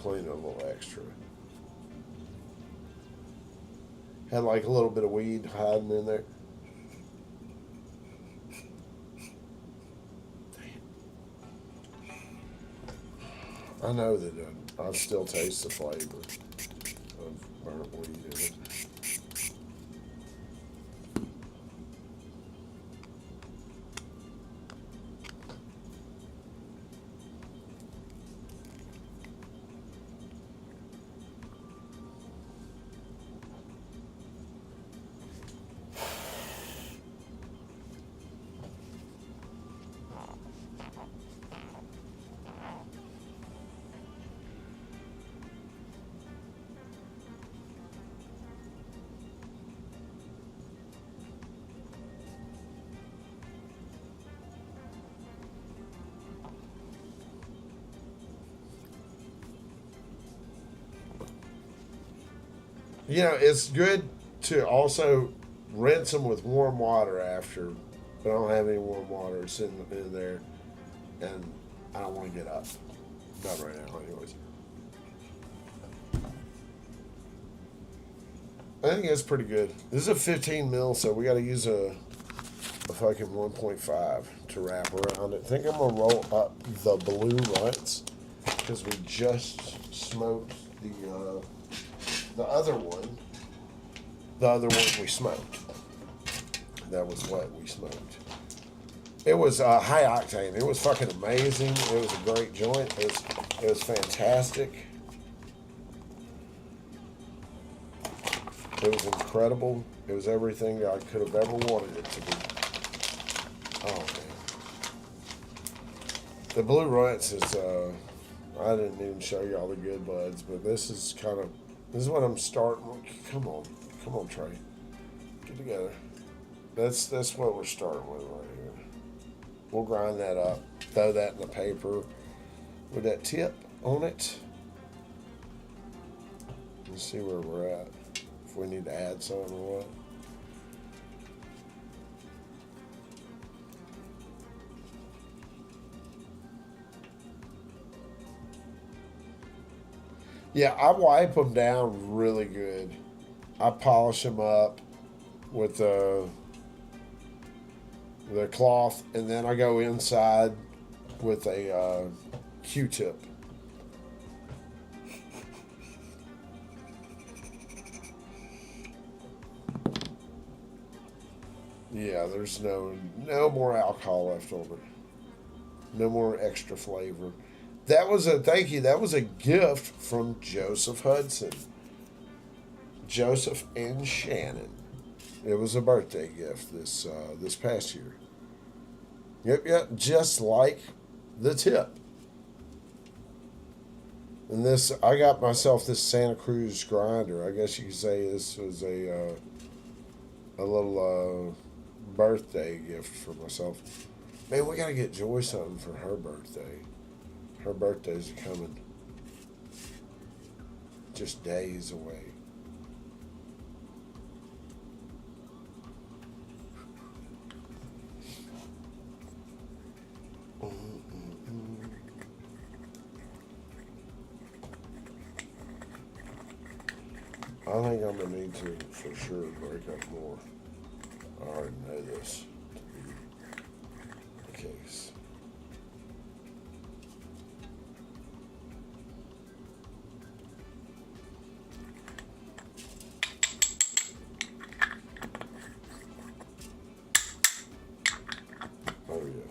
clean it a little extra. Had like a little bit of weed hiding in there. I know that I still taste the flavor of burnt weed in it. You know, it's good to also rinse them with warm water after, but I don't have any warm water sitting in there, and I don't want to get up. Not right now, anyways. I think that's pretty good. This is a 15 mil, so we got to use a fucking 1.5 to wrap around it. I think I'm gonna roll up the blue ruts because we just smoked the other one. The other one we smoked. That was what we smoked. It was high octane. It was fucking amazing. It was a great joint. It was fantastic. It was incredible. It was everything I could have ever wanted it to be. Oh man. The Blue Ruts is I didn't even show you all the good buds, but this is what I'm starting. Come on, Trey, get together. That's what we're starting with right here. We'll grind that up, throw that in the paper with that tip on it. Let's see where we're at. If we need to add something or what. Yeah, I wipe them down really good. I polish them up with the cloth, and then I go inside with a Q-tip. Yeah, there's no more alcohol left over. No more extra flavor. That was a gift from Joseph Hudson. Joseph and Shannon. It was a birthday gift this past year. Yep, just like the tip. And this, I got myself this Santa Cruz grinder. I guess you could say this was a little birthday gift for myself. Man, we gotta get Joy something for her birthday. Her birthday's coming just days away. I think I'm gonna need to, for sure, break up more. I already know this to be the case. Oh yeah.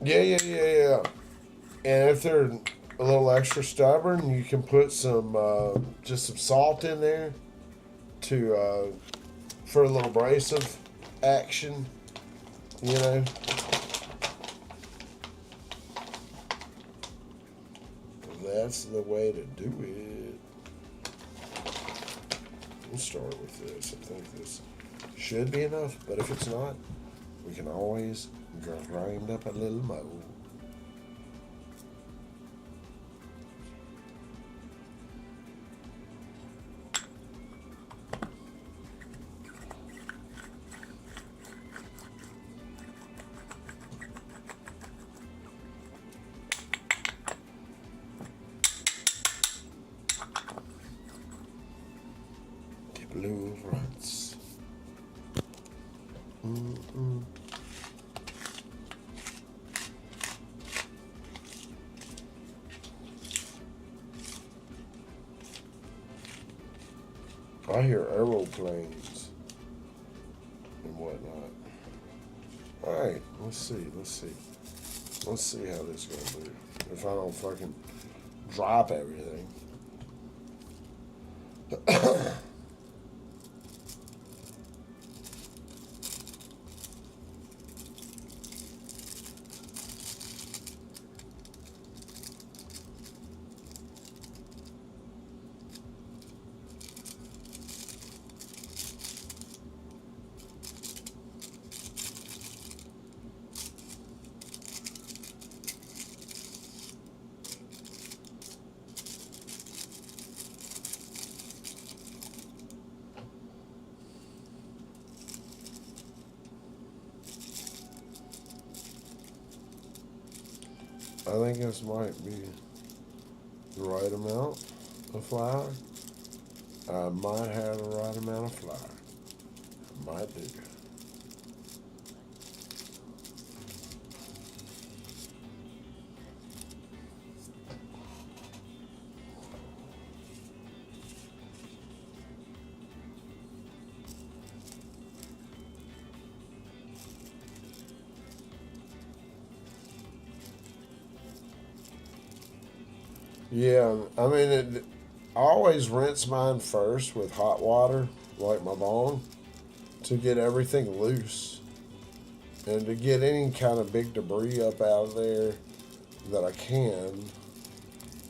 Yeah. And if they're a little extra stubborn, you can put some just some salt in there to for a little abrasive action. You know, that's the way to do it. We'll start with this. I think this should be enough, but if it's not, we can always grind up a little more. Blue runs. Mm-mm. I hear aeroplanes and whatnot. All right, let's see. Let's see how this is gonna do. If I don't fucking drop everything. I think this might be the right amount of flour. I might have the right amount of flour. I might do. Yeah, I mean, I always rinse mine first with hot water, like my bong, to get everything loose and to get any kind of big debris up out of there that I can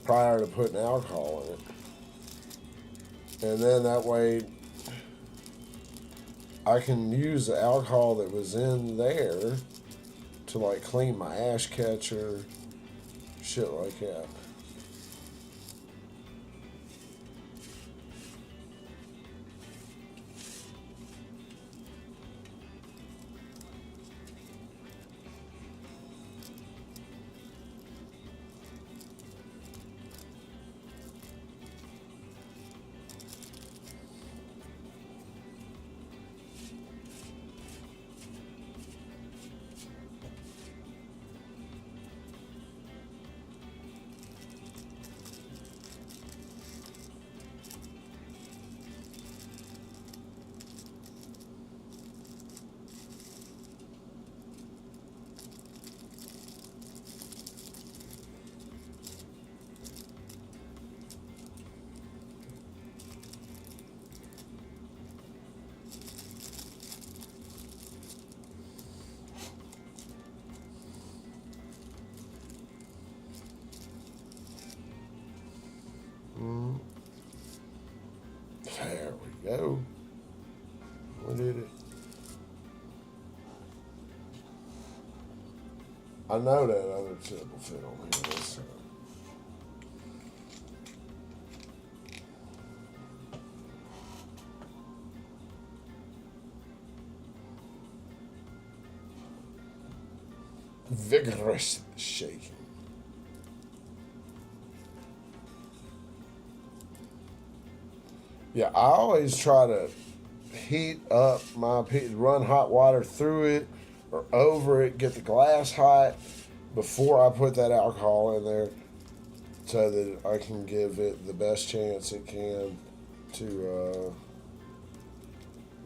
prior to putting alcohol in it. And then that way I can use the alcohol that was in there to like clean my ash catcher, shit like that. Mm. There we go. What did it? I know that other tip will fit on here this time. Vigorous shaking. Yeah, I always try to heat up run hot water through it or over it, get the glass hot before I put that alcohol in there so that I can give it the best chance it can to, you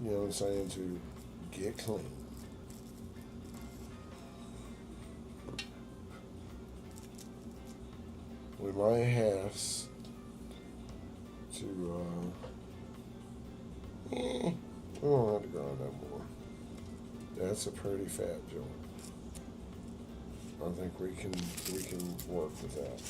know what I'm saying, to get clean. We might have to. We won't have to grind no more. That's a pretty fat joint. I think we can work with that.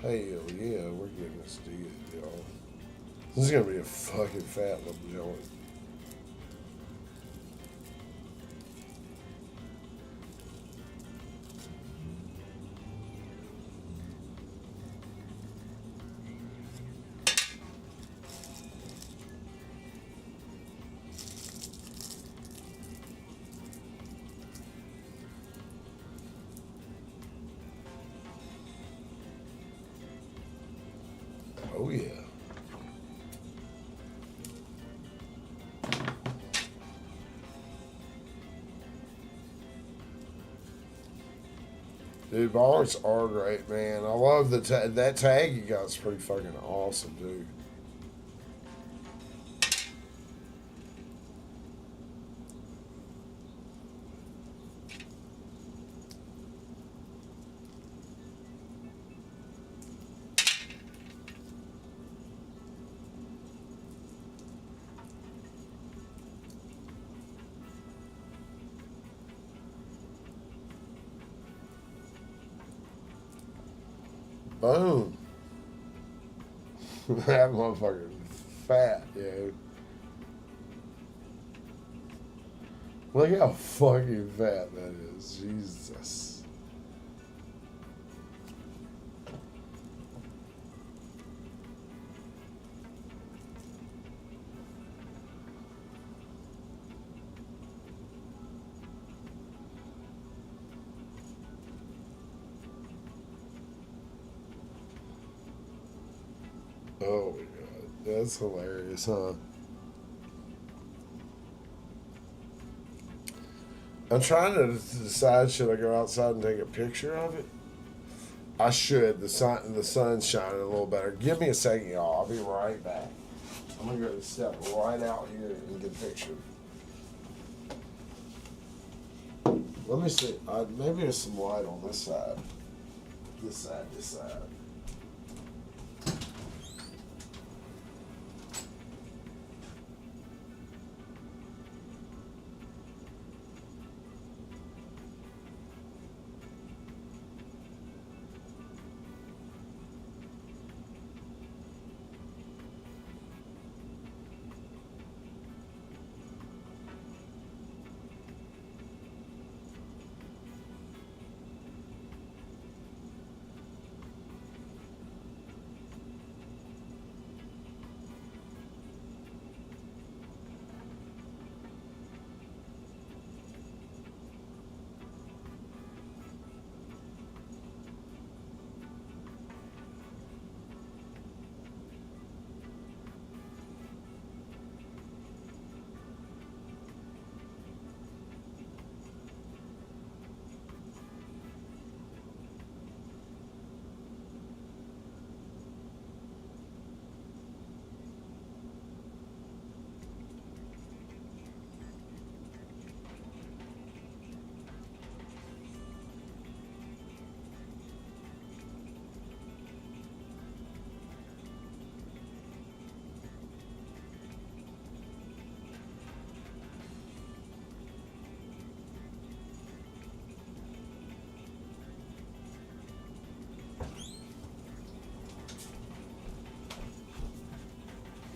Hell yeah, we're getting this deal, y'all. This is gonna be a fucking fat little joint. Oh yeah. Dude, ballers are great, man. I love that tag you got. Is pretty fucking awesome, dude. Boom. That motherfucker fat, dude. Look how fucking fat that is. Jesus. Oh my god. That's hilarious, huh? I'm trying to decide, should I go outside and take a picture of it? I should. The sun's shining a little better. Give me a second, y'all. I'll be right back. I'm gonna go step right out here and get a picture. Let me see. Maybe there's some light on this side. This side. This side.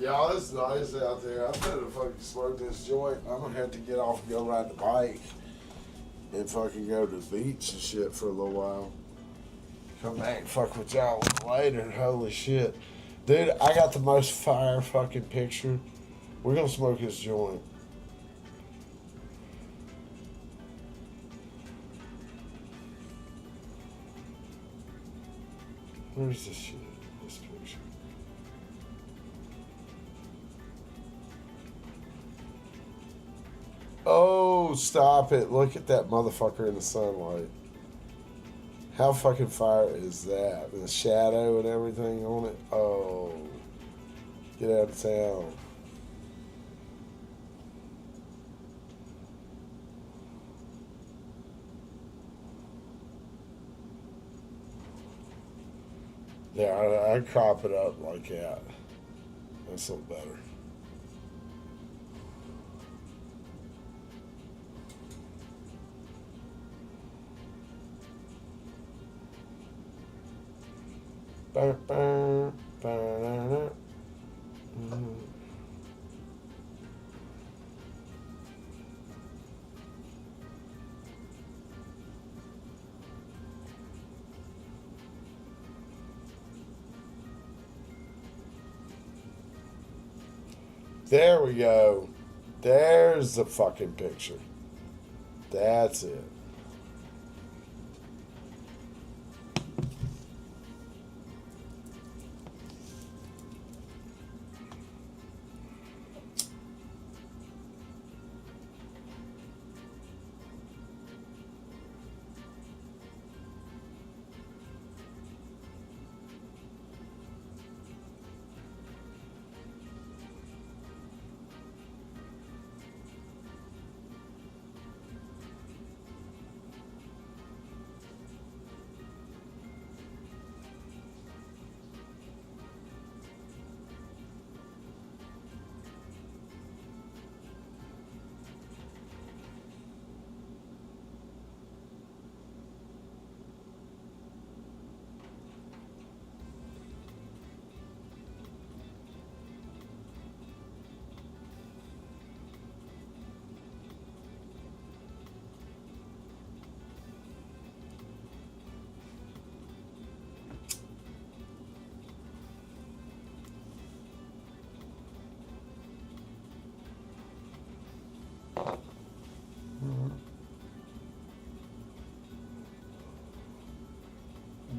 Y'all, it's nice out there. I'm gonna fucking smoke this joint. I'm gonna have to get off and go ride the bike. and fucking go to the beach and shit for a little while. Come back and fuck with y'all later. Holy shit. Dude, I got the most fire fucking picture. We're gonna smoke this joint. Where's this shit? This picture. Oh, stop it. Look at that motherfucker in the sunlight. How fucking fire is that? The shadow and everything on it. Oh, get out of town. Yeah, I crop it up like that. That's a little better. Bah, bah, bah, nah, nah. There we go. There's the fucking picture. That's it.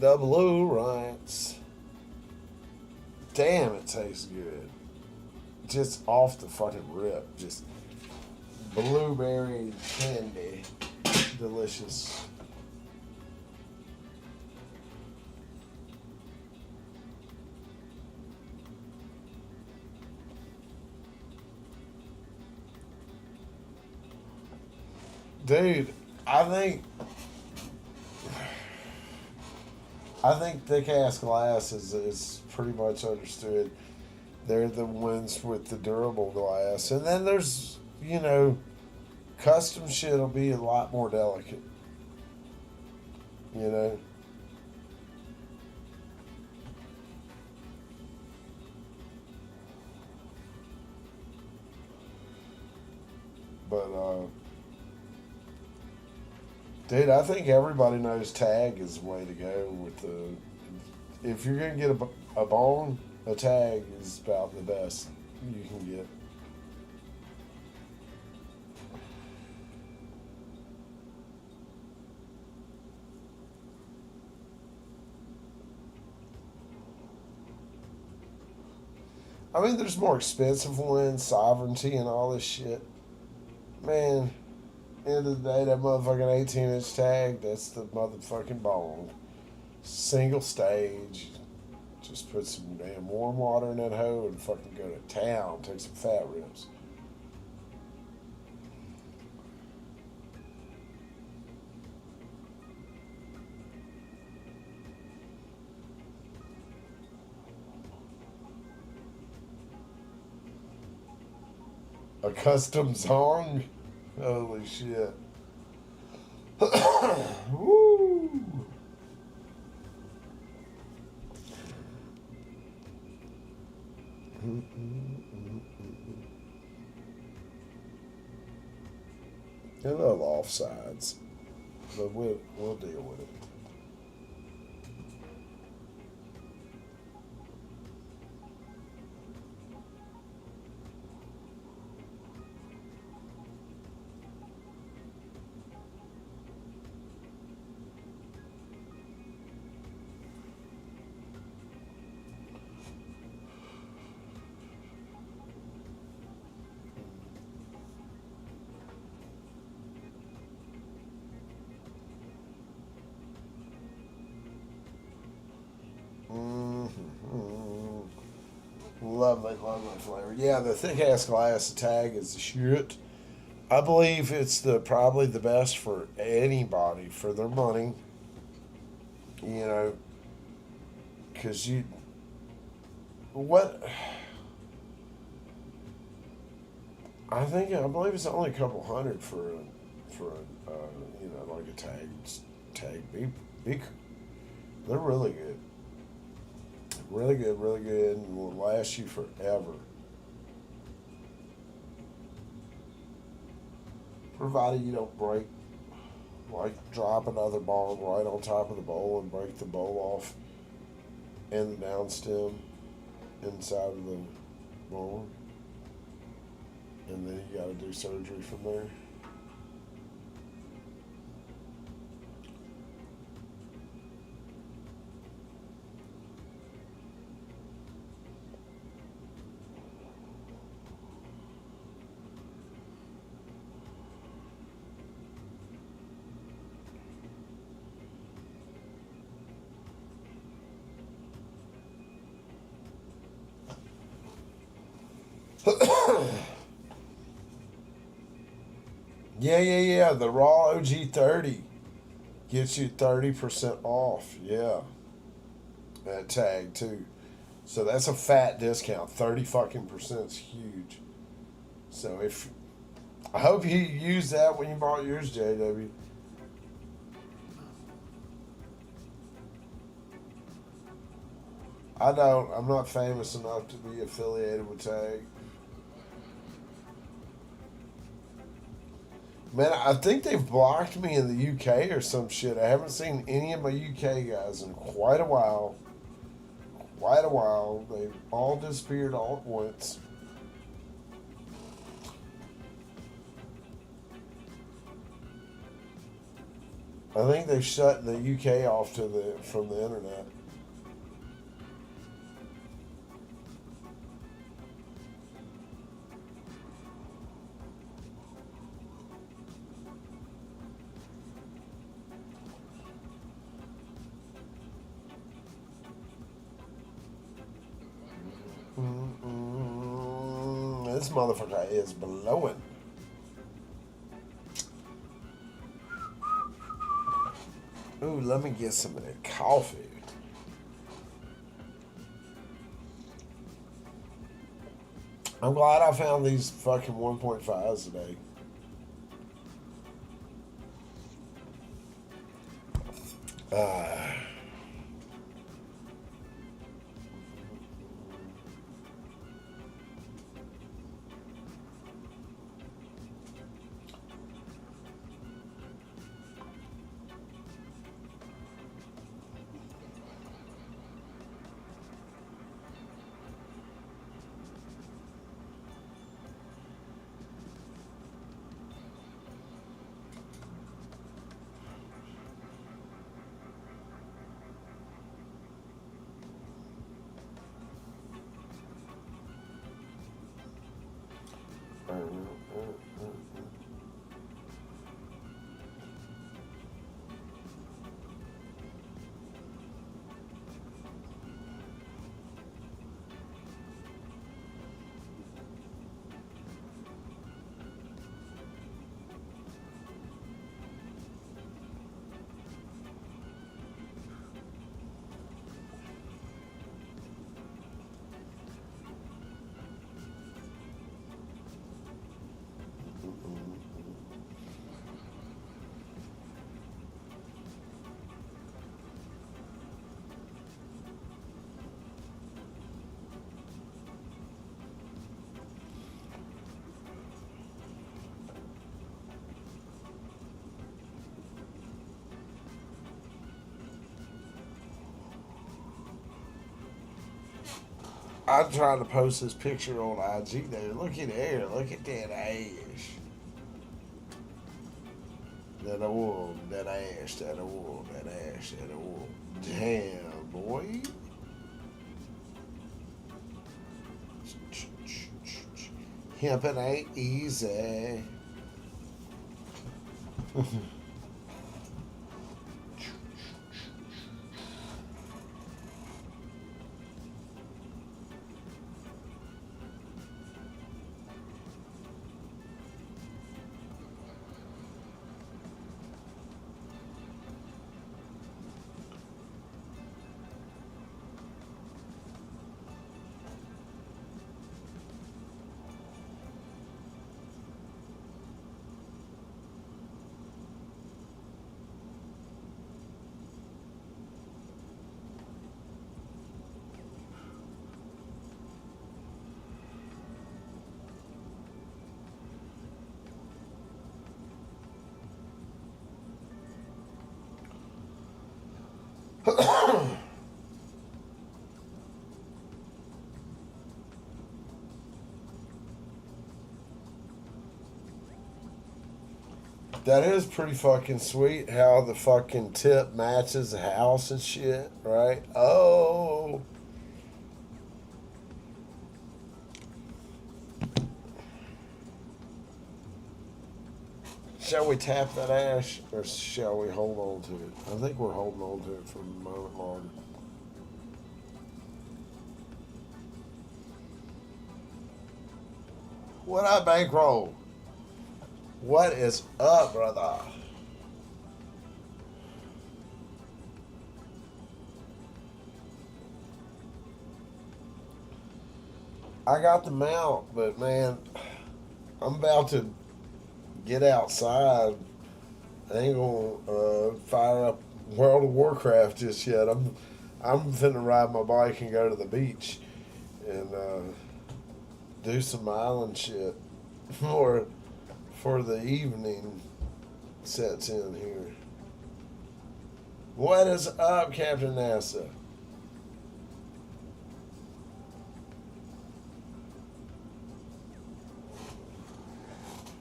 The blue rights. Damn, it tastes good. Just off the fucking rip. Just blueberry candy. Delicious. Dude, I think I think thick ass glass is pretty much understood. They're the ones with the durable glass. And then there's, custom shit will be a lot more delicate. You know? But, dude, I think everybody knows tag is the way to go with the. If you're going to get a bone, a tag is about the best you can get. I mean, there's more expensive ones, sovereignty and all this shit. Man, end of the day, that motherfucking 18-inch tag, that's the motherfucking bone. Single stage. Just put some damn warm water in that hoe and fucking go to town. Take some fat ribs. A custom song? Holy shit. Woo! I love offsides. but we'll deal with it. Mm-hmm. Lovely, lovely flavor. Yeah, the thick ass glass tag is the shit. I believe it's the probably the best for anybody for their money. You know, because you what I believe it's only a couple hundred for you know like a tag beak. They're really good, really good, and will last you forever. Provided you don't break, like drop another ball right on top of the bowl and break the bowl off and the down stem inside of the bowl, and then you got to do surgery from there. Yeah. The raw OG 30 gets you 30% off. Yeah, that tag too. So that's a fat discount. 30 fucking percent is huge. So if I hope you used that when you bought yours, JW. I don't. I'm not famous enough to be affiliated with Tag. Man, I think they've blocked me in the UK or some shit. I haven't seen any of my UK guys in quite a while. Quite a while. They've all disappeared all at once. I think they've shut the UK off to the from the internet. This motherfucker is blowing. Ooh, let me get some of that coffee. I'm glad I found these fucking 1.5s today. Uh, I'm trying to post this picture on IG there. Look at there. Look at that ash. That oil, that ash, that oil, that ash, that oil. Damn, boy. Hemping ain't easy. That is pretty fucking sweet how the fucking tip matches the house and shit, right? Oh. Shall we tap that ash or shall we hold on to it? I think we're holding on to it for a moment longer. What up, Bankroll? What is up, brother? I got the mount, but man, I'm about to get outside. I ain't gonna fire up World of Warcraft just yet. I'm finna ride my bike and go to the beach and do some island shit for the evening sets in here. What is up, Captain NASA?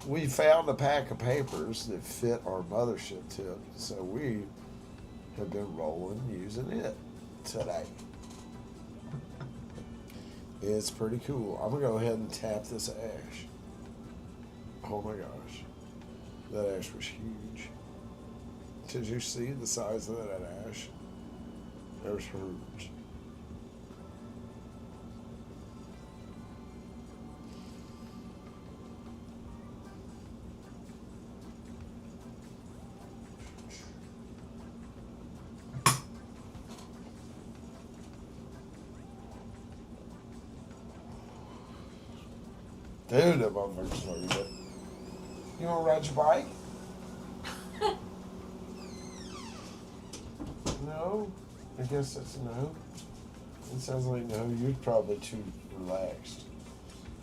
We found a pack of papers that fit our mothership tip, so we have been rolling using it today. It's pretty cool. I'm gonna go ahead and tap this ash. Oh my gosh, that ash was huge. Did you see the size of that ash? It was huge. Dude, that motherfucker's so good. You wanna ride your bike? No? I guess that's a no. It sounds like no, you're probably too relaxed.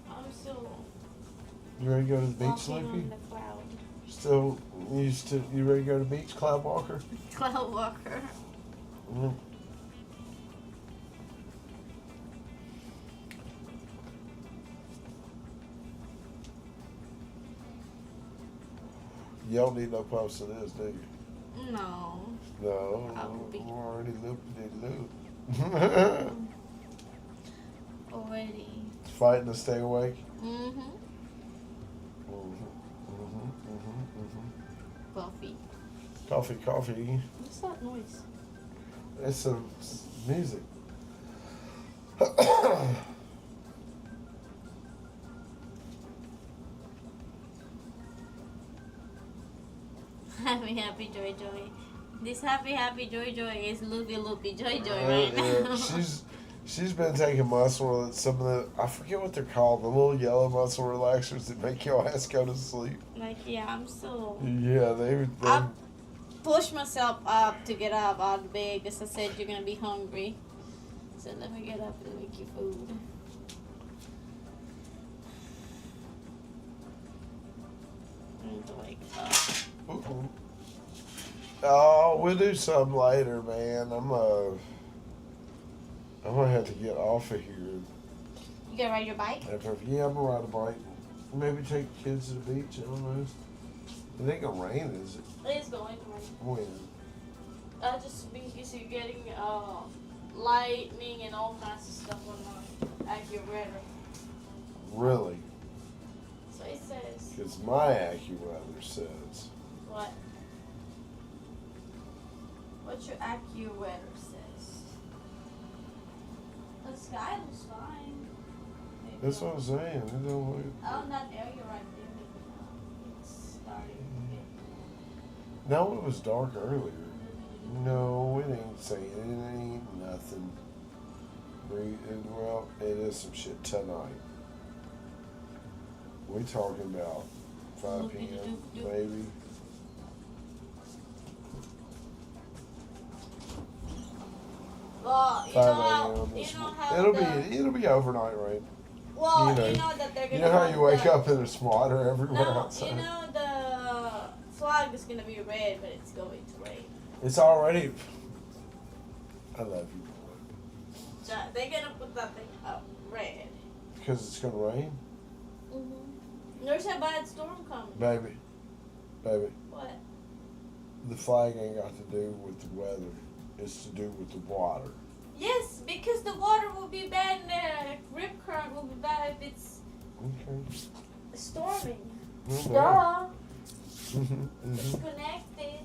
I'm still You ready to go to the beach, walking Sleepy? on the cloud. You ready to go to the beach, Cloud Walker? Cloud walker. Mm. You don't need no post of this, do you? No. No, I will be. I'm already loop. Already. Fighting to stay awake. Mm-hmm. Mm-hmm. Coffee. Coffee. What's that noise? It's some music. Happy joy joy. This happy joy joy is loopy joy joy right now. She's been taking muscle. Some of the I forget what they're called. The little yellow muscle relaxers that make your ass go to sleep. Like yeah, I'm so. Yeah, they I pushed myself up to get up out of bed because I said you're gonna be hungry. So let me get up and make you food. And like Oh, we'll do something later, man. I'm gonna have to get off of here. gonna ride your bike? Yeah, I'm gonna ride a bike. Maybe take the kids to the beach. I don't know. It ain't gonna rain, is it? It is going to rain. When? Just because you're getting lightning and all kinds of stuff on my AccuWeather. Really? So it says. Because my AccuWeather says. What? What your AccuWeather says? The sky looks fine. Maybe That's what I'm saying. It don't look. Oh, not there. You're right there. It's starting to get. No, it was dark earlier. No, it ain't saying. It ain't nothing. Well, it is some shit tonight. We talking about 5 p.m. maybe. Well, you 5 know how a.m. you this know morning. how It'll be overnight rain. well you know, that they're gonna You know how have you wake the, up and there's water everywhere No, outside. you know the flag is gonna be red, but it's going to rain. It's already. I love you, boy. So they're gonna put that thing up red. Because it's gonna rain, There's a bad storm coming. baby. What? The flag ain't got to do with the weather. It's to do with the water. Yes, because the water will be bad and the rip current will be bad if it's Okay. storming. Okay. Duh. It's Mhm. connected.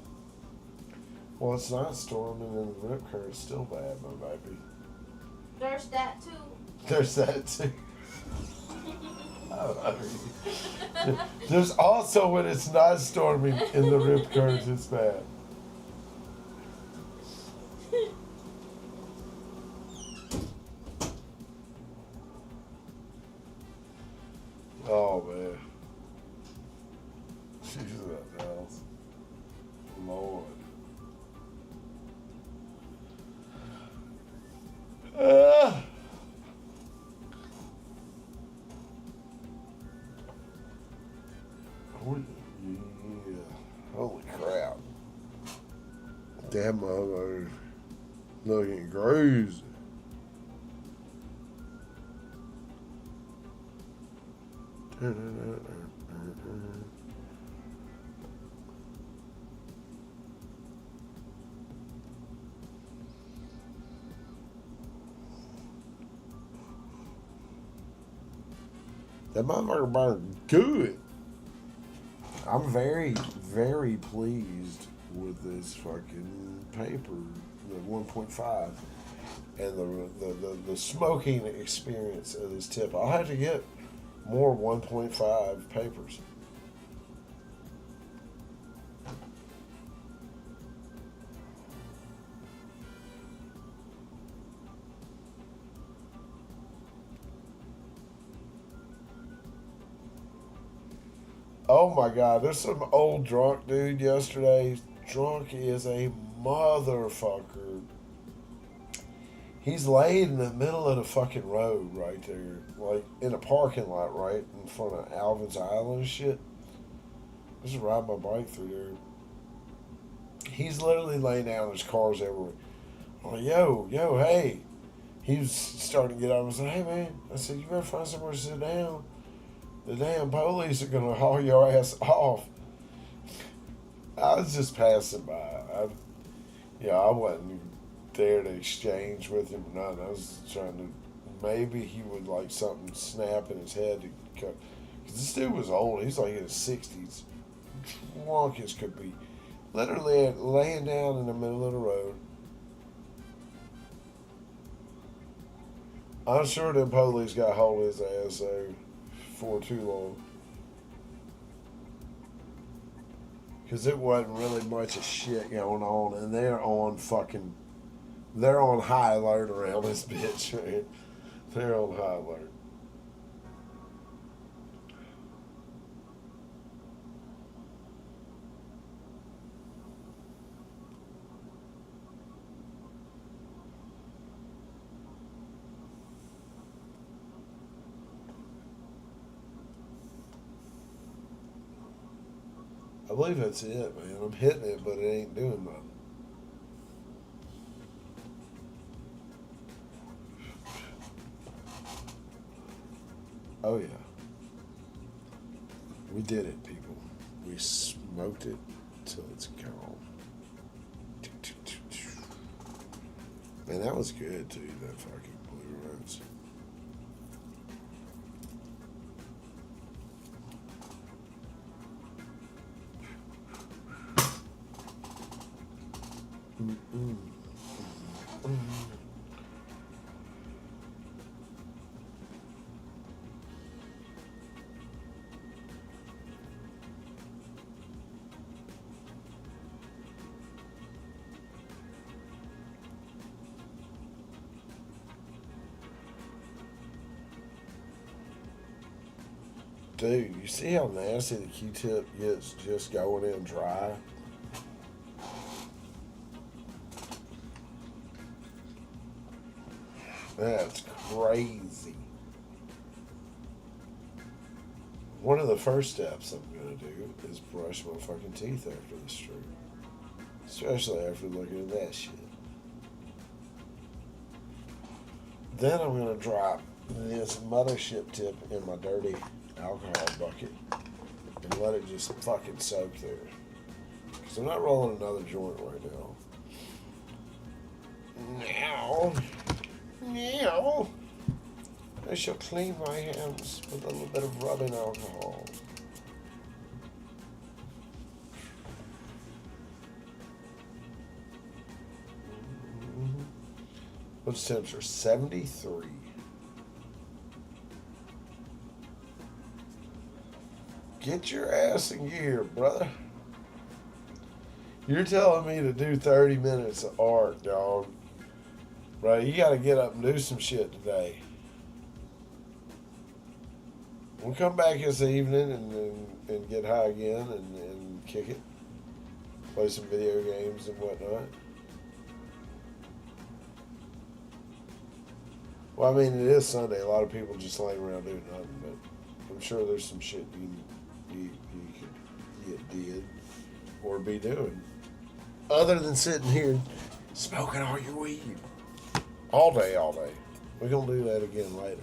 Well, it's not storming and the rip current's still bad, my baby. There's that too. There's that too. There's also when it's not storming in the rip current, it's bad. Oh man. Jesus else. Lord. Ah. Oh, yeah. Holy crap. Damn mother looking crazy. That motherfucker burned good. I'm very, very pleased with this fucking paper, the 1.5, and the smoking experience of this tip. I'll have to get more 1.5 papers. Oh my God, there's some old drunk dude yesterday. Drunk is a motherfucker. He's laid in the middle of the fucking road right there. Like in a parking lot right in front of Alvin's Island and shit. I just ride my bike through there. He's literally laying down, there's cars everywhere. I'm like, yo, hey. He was starting to get out. I was like, hey man. I said, you better find somewhere to sit down. The damn police are gonna haul your ass off. I was just passing by. I wasn't there to exchange with him or nothing. I was trying to, maybe he would like something snap in his head to cut. Cause this dude was old. He's like in his 60s. Drunk as could be. Literally laying down in the middle of the road. I'm sure them police got hold of his ass though for too long. Because it wasn't really much of shit going on, and they're on high alert around this bitch, man. They're on high alert. I believe that's it, man. I'm hitting it, but it ain't doing nothing. Oh yeah. We did it, people. We smoked it till it's gone. Man, that was good too, that fucking Blue Runs. Mm-mm. Mm-mm. Dude, you see how nasty the Q-tip gets just going in dry? That's crazy. One of the first steps I'm gonna do is brush my fucking teeth after the stream. Especially after looking at that shit. Then I'm gonna drop this mothership tip in my dirty alcohol bucket and let it just fucking soak there. Because I'm not rolling another joint right now. Now, I shall clean my hands with a little bit of rubbing alcohol. What's the temperature? 73. Get your ass in gear, brother. You're telling me to do 30 minutes of art, dog. Right, you gotta get up and do some shit today. We'll come back this evening and get high again and kick it. Play some video games and whatnot. Well, I mean, it is Sunday. A lot of people just laying around doing nothing, but I'm sure there's some shit you could get did or be doing. Other than sitting here smoking all your weed. All day, all day. We're going to do that again later.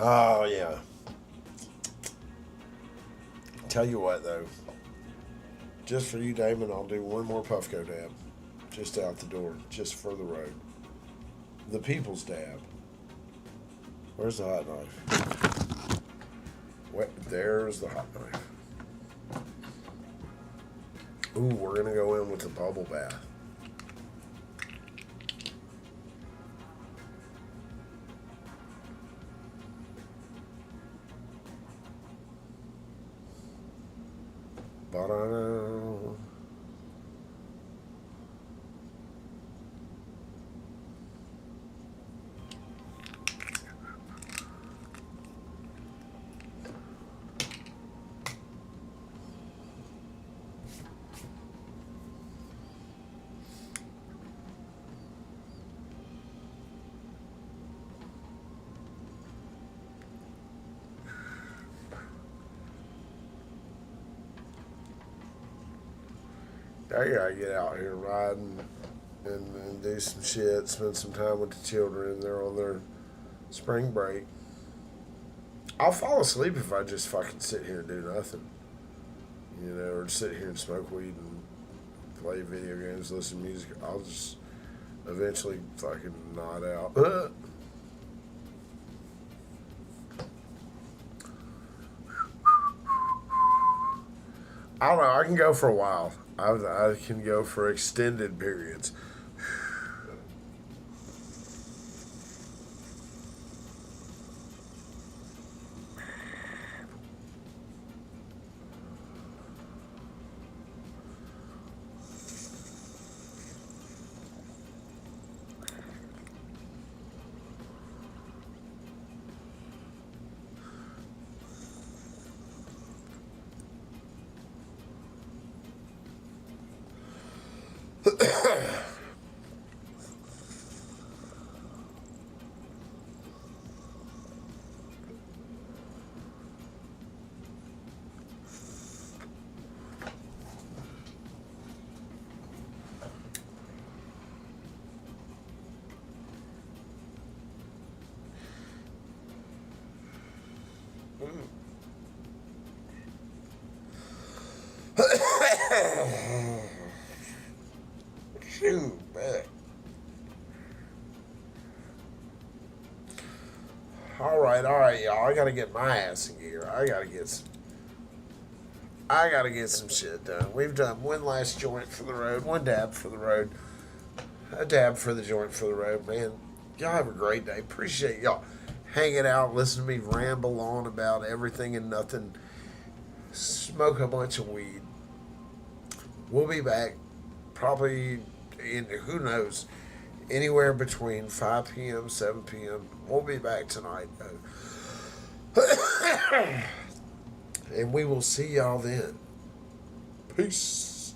Oh, yeah. Tell you what, though. Just for you, Damon, I'll do one more Puffco dab. Just out the door. Just for the road. The people's dab. Where's the hot knife? There's the hot knife. Ooh, we're going to go in with the bubble bath. Ba-da-da. I gotta get out here riding and do some shit, spend some time with the children. They're on their spring break. I'll fall asleep if I just fucking sit here and do nothing. You know, or sit here and smoke weed and play video games, listen to music. I'll just eventually fucking nod out. I don't know. I can go for a while. I can go for extended periods. Shoot, man. All right, y'all. I gotta get my ass in gear. I gotta get some shit done. We've done one last joint for the road, one dab for the road, a dab for the joint for the road, man. Y'all have a great day. Appreciate y'all hanging out, listening to me ramble on about everything and nothing. Smoke a bunch of weed. We'll be back probably in, who knows, anywhere between 5 p.m. 7 p.m. We'll be back tonight, though. And we will see y'all then. Peace.